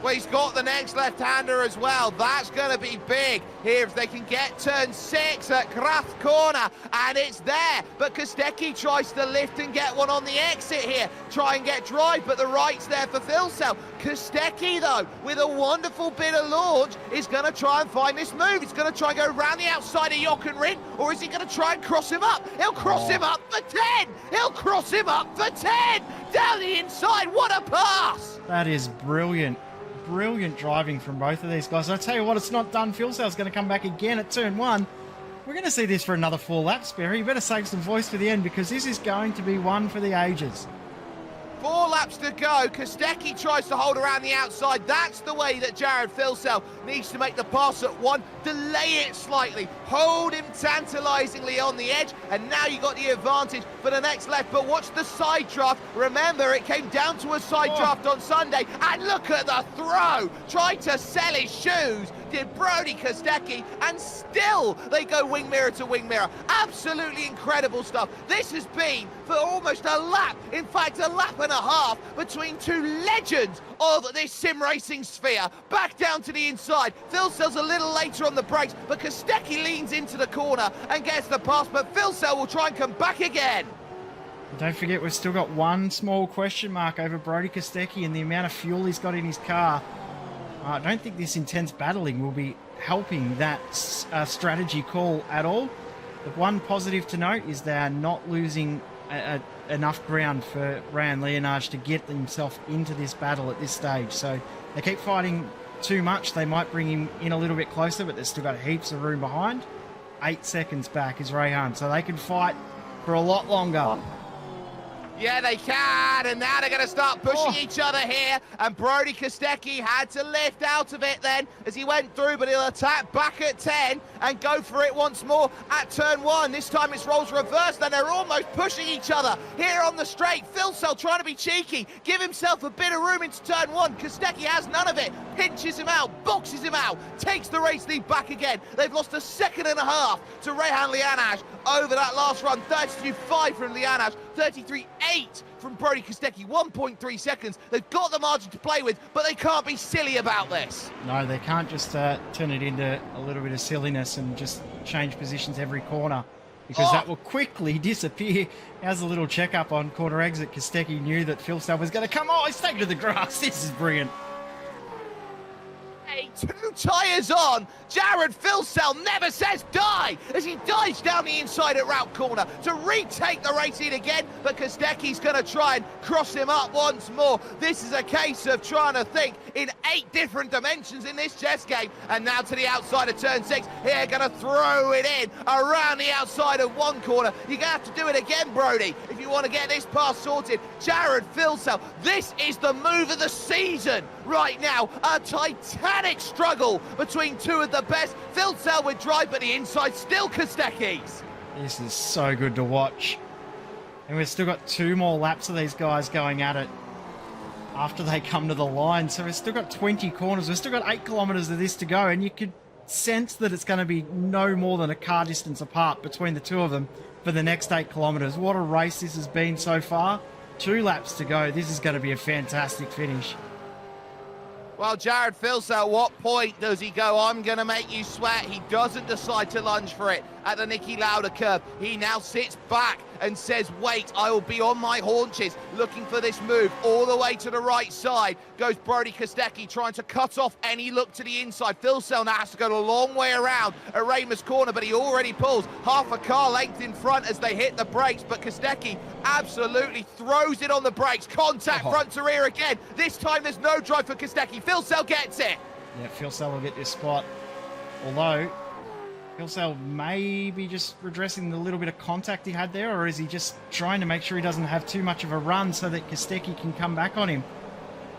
Well, he's got the next left-hander as well. That's going to be big here if they can get turn 6 at Kraft corner, and it's there. But Kostecki tries to lift and get one on the exit here. Try and get drive, but the right's there for Filsell. Kostecki, though, with a wonderful bit of launch, is going to try and find this move. He's going to try and go around the outside of Jochen, or is he going to try and cross him up? He'll cross him up for 10. He'll cross him up for 10. Down the inside. What a pass. That is brilliant. Brilliant driving from both of these guys. I tell you what, it's not done. Filsell's going to come back again at turn 1. We're going to see this for another 4 laps, Barry. You better save some voice for the end, because this is going to be one for the ages. 4 laps to go. Kostecki tries to hold around the outside. That's the way that Jared Filsell needs to make the pass at 1. Delay it slightly. Hold him tantalisingly on the edge. And now you got the advantage for the next left. But watch the side draft. Remember, it came down to a side draft on Sunday. And look at the throw. Tried to sell his shoes. Did Brody Kostecki, and still they go wing mirror to wing mirror. Absolutely incredible stuff. This has been for almost a lap, in fact a lap and a half, between 2 legends of this sim racing sphere. Back down to the inside. Filsell's a little later on the brakes, but Kostecki leans into the corner and gets the pass, but Filsell will try and come back again. Don't forget, we've still got one small question mark over Brody Kostecki and the amount of fuel he's got in his car. I don't think this intense battling will be helping that strategy call at all. The one positive to note is they are not losing enough ground for Ryan Leonage to get himself into this battle at this stage. So they keep fighting too much. They might bring him in a little bit closer, but they've still got heaps of room behind. 8 seconds back is Rayhan, so they can fight for a lot longer. Yeah, they can, and now they're going to start pushing each other here, and Brody Kostecki had to lift out of it then as he went through, but he'll attack back at 10 and go for it once more at turn 1. This time it's roles reversed, and they're almost pushing each other here on the straight. Filsell trying to be cheeky, give himself a bit of room into turn 1. Kostecki has none of it, pinches him out, boxes him out, takes the race lead back again. They've lost a second and a half to Rayhan Leonage over that last run. 32.5 from Leonage, 33.8 from Brody Kostecki, 1.3 seconds. They've got the margin to play with, but they can't be silly about this. No, they can't just turn it into a little bit of silliness and just change positions every corner, because that will quickly disappear. As a little check-up on corner exit, Kostecki knew that Filsell was going to come. Oh, he's taken to the grass. This is brilliant. 2 tyres on. Jared Filsell never says die as he dives down the inside at route corner to retake the race in again, but Kostecki's going to try and cross him up once more. This is a case of trying to think in 8 different dimensions in this chess game. And now to the outside of turn 6. Here, going to throw it in around the outside of one corner. You're going to have to do it again, Brody, if you want to get this pass sorted. Jared Filsell, this is the move of the season right now. A titanic struggle between 2 of the best. Filsell with drive, but the inside still Kostecki's. This is so good to watch. And we've still got 2 more laps of these guys going at it after they come to the line. So we've still got 20 corners. We've still got 8 kilometres of this to go. And you could sense that it's going to be no more than a car distance apart between the 2 of them for the next 8 kilometres. What a race this has been so far. 2 laps to go. This is going to be a fantastic finish. Well, Jared Filsell, at what point does he go, I'm going to make you sweat? He doesn't decide to lunge for it at the Niki Lauda curve. He now sits back and says, wait, I will be on my haunches, looking for this move. All the way to the right side goes Brody Kostecki, trying to cut off any look to the inside. Filsell now has to go a long way around at Raymer's corner, but he already pulls half a car length in front as they hit the brakes. But Kostecki absolutely throws it on the brakes. Contact front to rear again. This time there's no drive for Kostecki. Filsell gets it. Yeah, Filsell will get this spot. Although Filsell may be just redressing the little bit of contact he had there, or is he just trying to make sure he doesn't have too much of a run so that Kostecki can come back on him?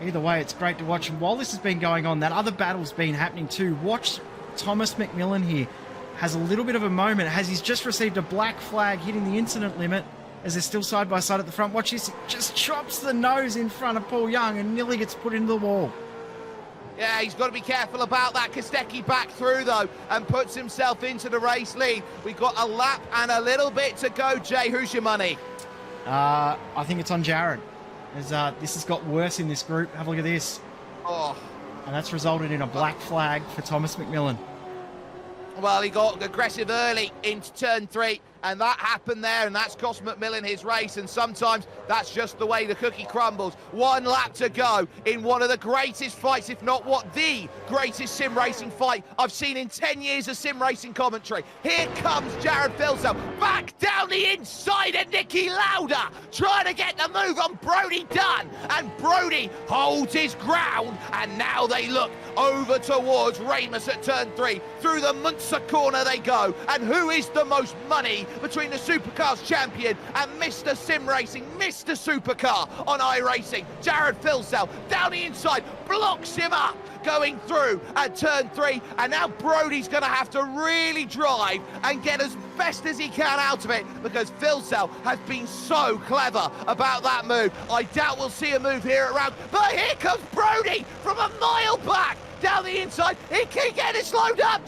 Either way, it's great to watch. And while this has been going on, that other battle's been happening too. Watch Thomas McMillan here. Has a little bit of a moment, as he's just received a black flag hitting the incident limit as they're still side by side at the front. Watch this, just chops the nose in front of Paul Young and nearly gets put into the wall. Yeah, he's got to be careful about that. Kostecki back through, though, and puts himself into the race lead. We've got a lap and a little bit to go, Jay. Who's your money? I think it's on Jared. As this has got worse in this group. Have a look at this. Oh. And that's resulted in a black flag for Thomas McMillan. Well, he got aggressive early into turn 3, and that happened there, and that's cost McMillan his race, and sometimes that's just the way the cookie crumbles. 1 lap to go in one of the greatest fights, if not the greatest sim racing fight I've seen in 10 years of sim racing commentary. Here comes Jared Filsell, back down the inside of Nicky Lauda, trying to get the move on Brody Dunn, and Brody holds his ground, and now they look over towards Ramus at turn 3. Through the Munster corner they go, and who is the most money between the Supercars champion and Mr. Sim Racing, Mr. Supercar on iRacing? Jared Filsell down the inside, blocks him up, going through at turn 3, and now Brody's going to have to really drive and get as best as he can out of it, because Filsell has been so clever about that move. I doubt we'll see a move here at round, but here comes Brody from a mile back down the inside. He can get it slowed up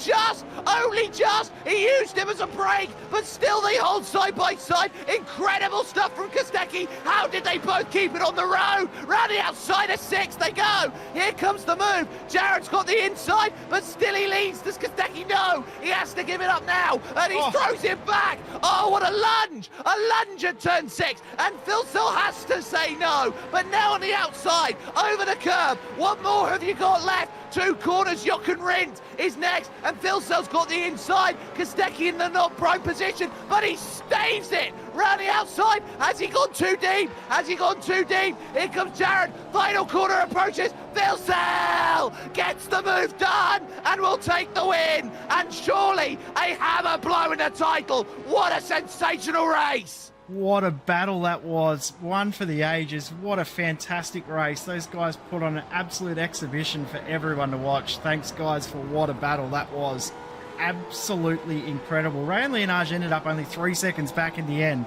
only just. He used him as a brake, but still they hold side by side. Incredible stuff from Kostecki. How did they both keep it on the road? Round the outside of 6 they go. Here comes the move. Jared's got the inside, but still he leads. Does Kostecki know? He has to give it up now, and he throws it back. Oh, what a lunge. A lunge at turn 6, and Filsell has to say no. But now on the outside, over the curb. What more have you got left? 2 corners, Jochen Rindt is next, and Filsell's got the inside. Kostecki in the not prime position, but he staves it round the outside. Has he gone too deep? Has he gone too deep? Here comes Jared. Final corner approaches. Filsell gets the move done and will take the win. And surely a hammer blow in the title. What a sensational race. What a battle that was. One for the ages. What a fantastic race. Those guys put on an absolute exhibition for everyone to watch. Thanks, guys, for what a battle that was. Absolutely incredible. Ray and Leonage ended up only 3 seconds back in the end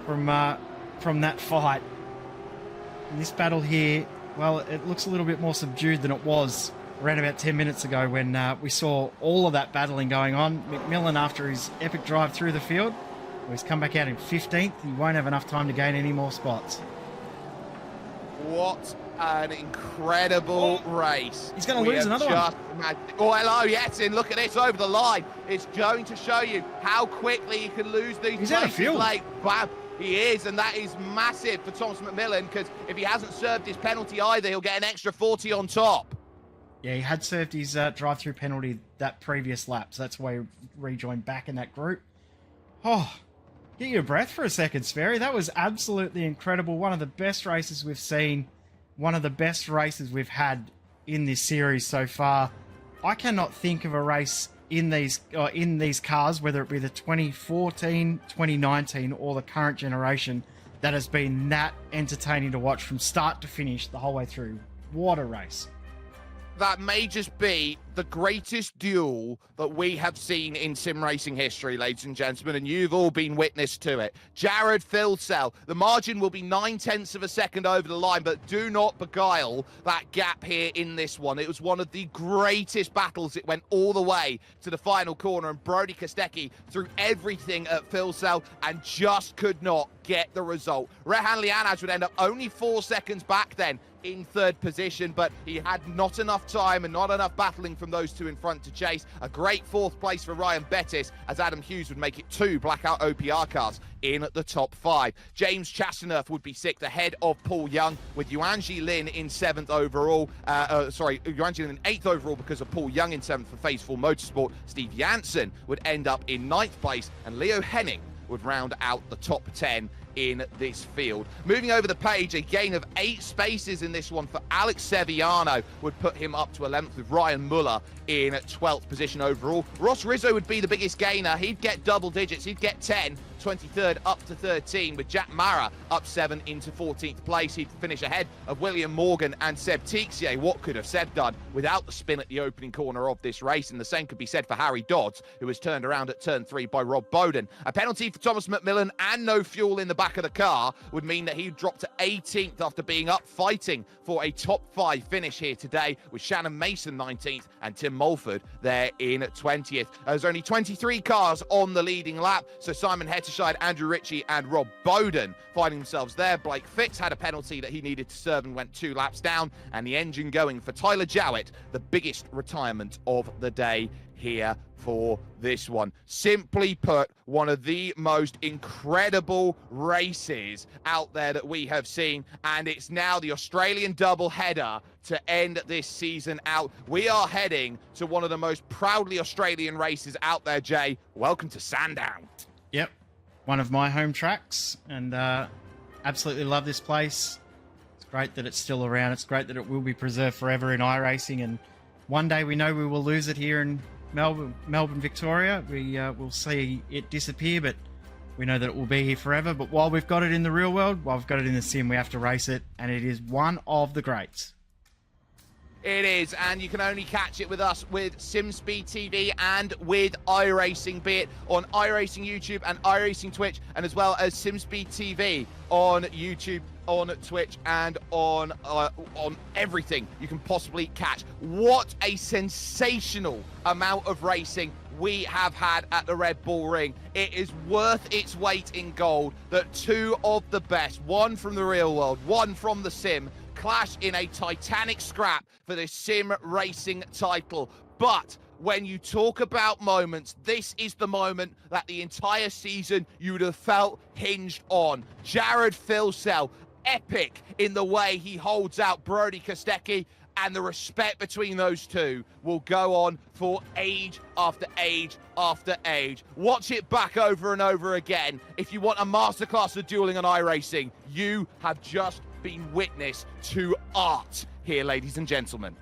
from that fight. And this battle here, well, it looks a little bit more subdued than it was around about 10 minutes ago when we saw all of that battling going on. McMillan, after his epic drive through the field, he's come back out in 15th. He won't have enough time to gain any more spots. What an incredible race. He's going to lose another one. Oh, hello, Yetin. Look at this over the line. It's going to show you how quickly you can lose these He's out of field. late. Bam. He is, and that is massive for Thomas McMillan, because if he hasn't served his penalty either, he'll get an extra 40 on top. Yeah, he had served his drive-through penalty that previous lap, so that's why he rejoined back in that group. Oh, get your breath for a second, Sperry. That was absolutely incredible. One of the best races we've seen. One of the best races we've had in this series so far. I cannot think of a race in these cars, whether it be the 2014, 2019, or the current generation, that has been that entertaining to watch from start to finish the whole way through. What a race. That may just be the greatest duel that we have seen in sim racing history, ladies and gentlemen, and you've all been witness to it. Jared Filsell, the margin will be 9/10 of a second over the line, but do not beguile that gap here in this one. It was one of the greatest battles. It went all the way to the final corner, and Brody Kostecki threw everything at Filsell and just could not get the result. Rehan Lianaj would end up only 4 seconds back then in 3rd position, but he had not enough time and not enough battling from those 2 in front to chase. A great 4th place for Ryan Bettis, as Adam Hughes would make it 2 blackout OPR cars in the top 5. James Chastanerf would be 6th ahead of Paul Young, with Yuanji Lin in 7th overall. Yuanji Lin in 8th overall because of Paul Young in 7th for Phase 4 Motorsport. Steve Janssen would end up in 9th place, and Leo Henning would round out the top 10 in this field. Moving over the page, a gain of 8 spaces in this one for Alex Seviano would put him up to 11th, with Ryan Muller in 12th position overall. Ross Rizzo would be the biggest gainer. He'd get double digits. He'd get 10, 23rd up to 13, with Jack Mara up 7 into 14th place. He'd finish ahead of William Morgan and Seb Tixier. What could have Seb done without the spin at the opening corner of this race? And the same could be said for Harry Dodds, who was turned around at turn 3 by Rob Bowden. A penalty for Thomas McMillan and no fuel in the back of the car would mean that he dropped to 18th after being up fighting for a top 5 finish here today, with Shannon Mason 19th and Tim Mulford there in 20th. There's only 23 cars on the leading lap, so Simon Hetterscheid, Andrew Ritchie and Rob Bowden finding themselves there. Blake Fitz had a penalty that he needed to serve and went 2 laps down, and the engine going for Tyler Jowett, the biggest retirement of the day here for this one. Simply put, one of the most incredible races out there that we have seen, and it's now the Australian double header to end this season out. We are heading to one of the most proudly Australian races out there, Jay. Welcome to Sandown. Yep, one of my home tracks, and absolutely love this place. It's great that it's still around. It's great that it will be preserved forever in iRacing, and one day we know we will lose it here in Melbourne, Victoria. We will see it disappear, but we know that it will be here forever. But while we've got it in the real world, while we've got it in the sim, we have to race it, and it is one of the greats. It is, and you can only catch it with us with SimSpeed TV and with iRacing, be it on iRacing YouTube and iRacing Twitch, and as well as SimSpeed TV on YouTube, on Twitch, and on everything you can possibly catch. What a sensational amount of racing we have had at the Red Bull Ring. It is worth its weight in gold that 2 of the best, one from the real world, one from the sim, clash in a titanic scrap for the sim racing title. But when you talk about moments, this is the moment that the entire season you would have felt hinged on. Jared Filsell, epic in the way he holds out Brody Kostecki, and the respect between those two will go on for age after age after age. Watch it back over and over again. If you want a masterclass of dueling on iRacing, you have just been witness to art here, ladies and gentlemen.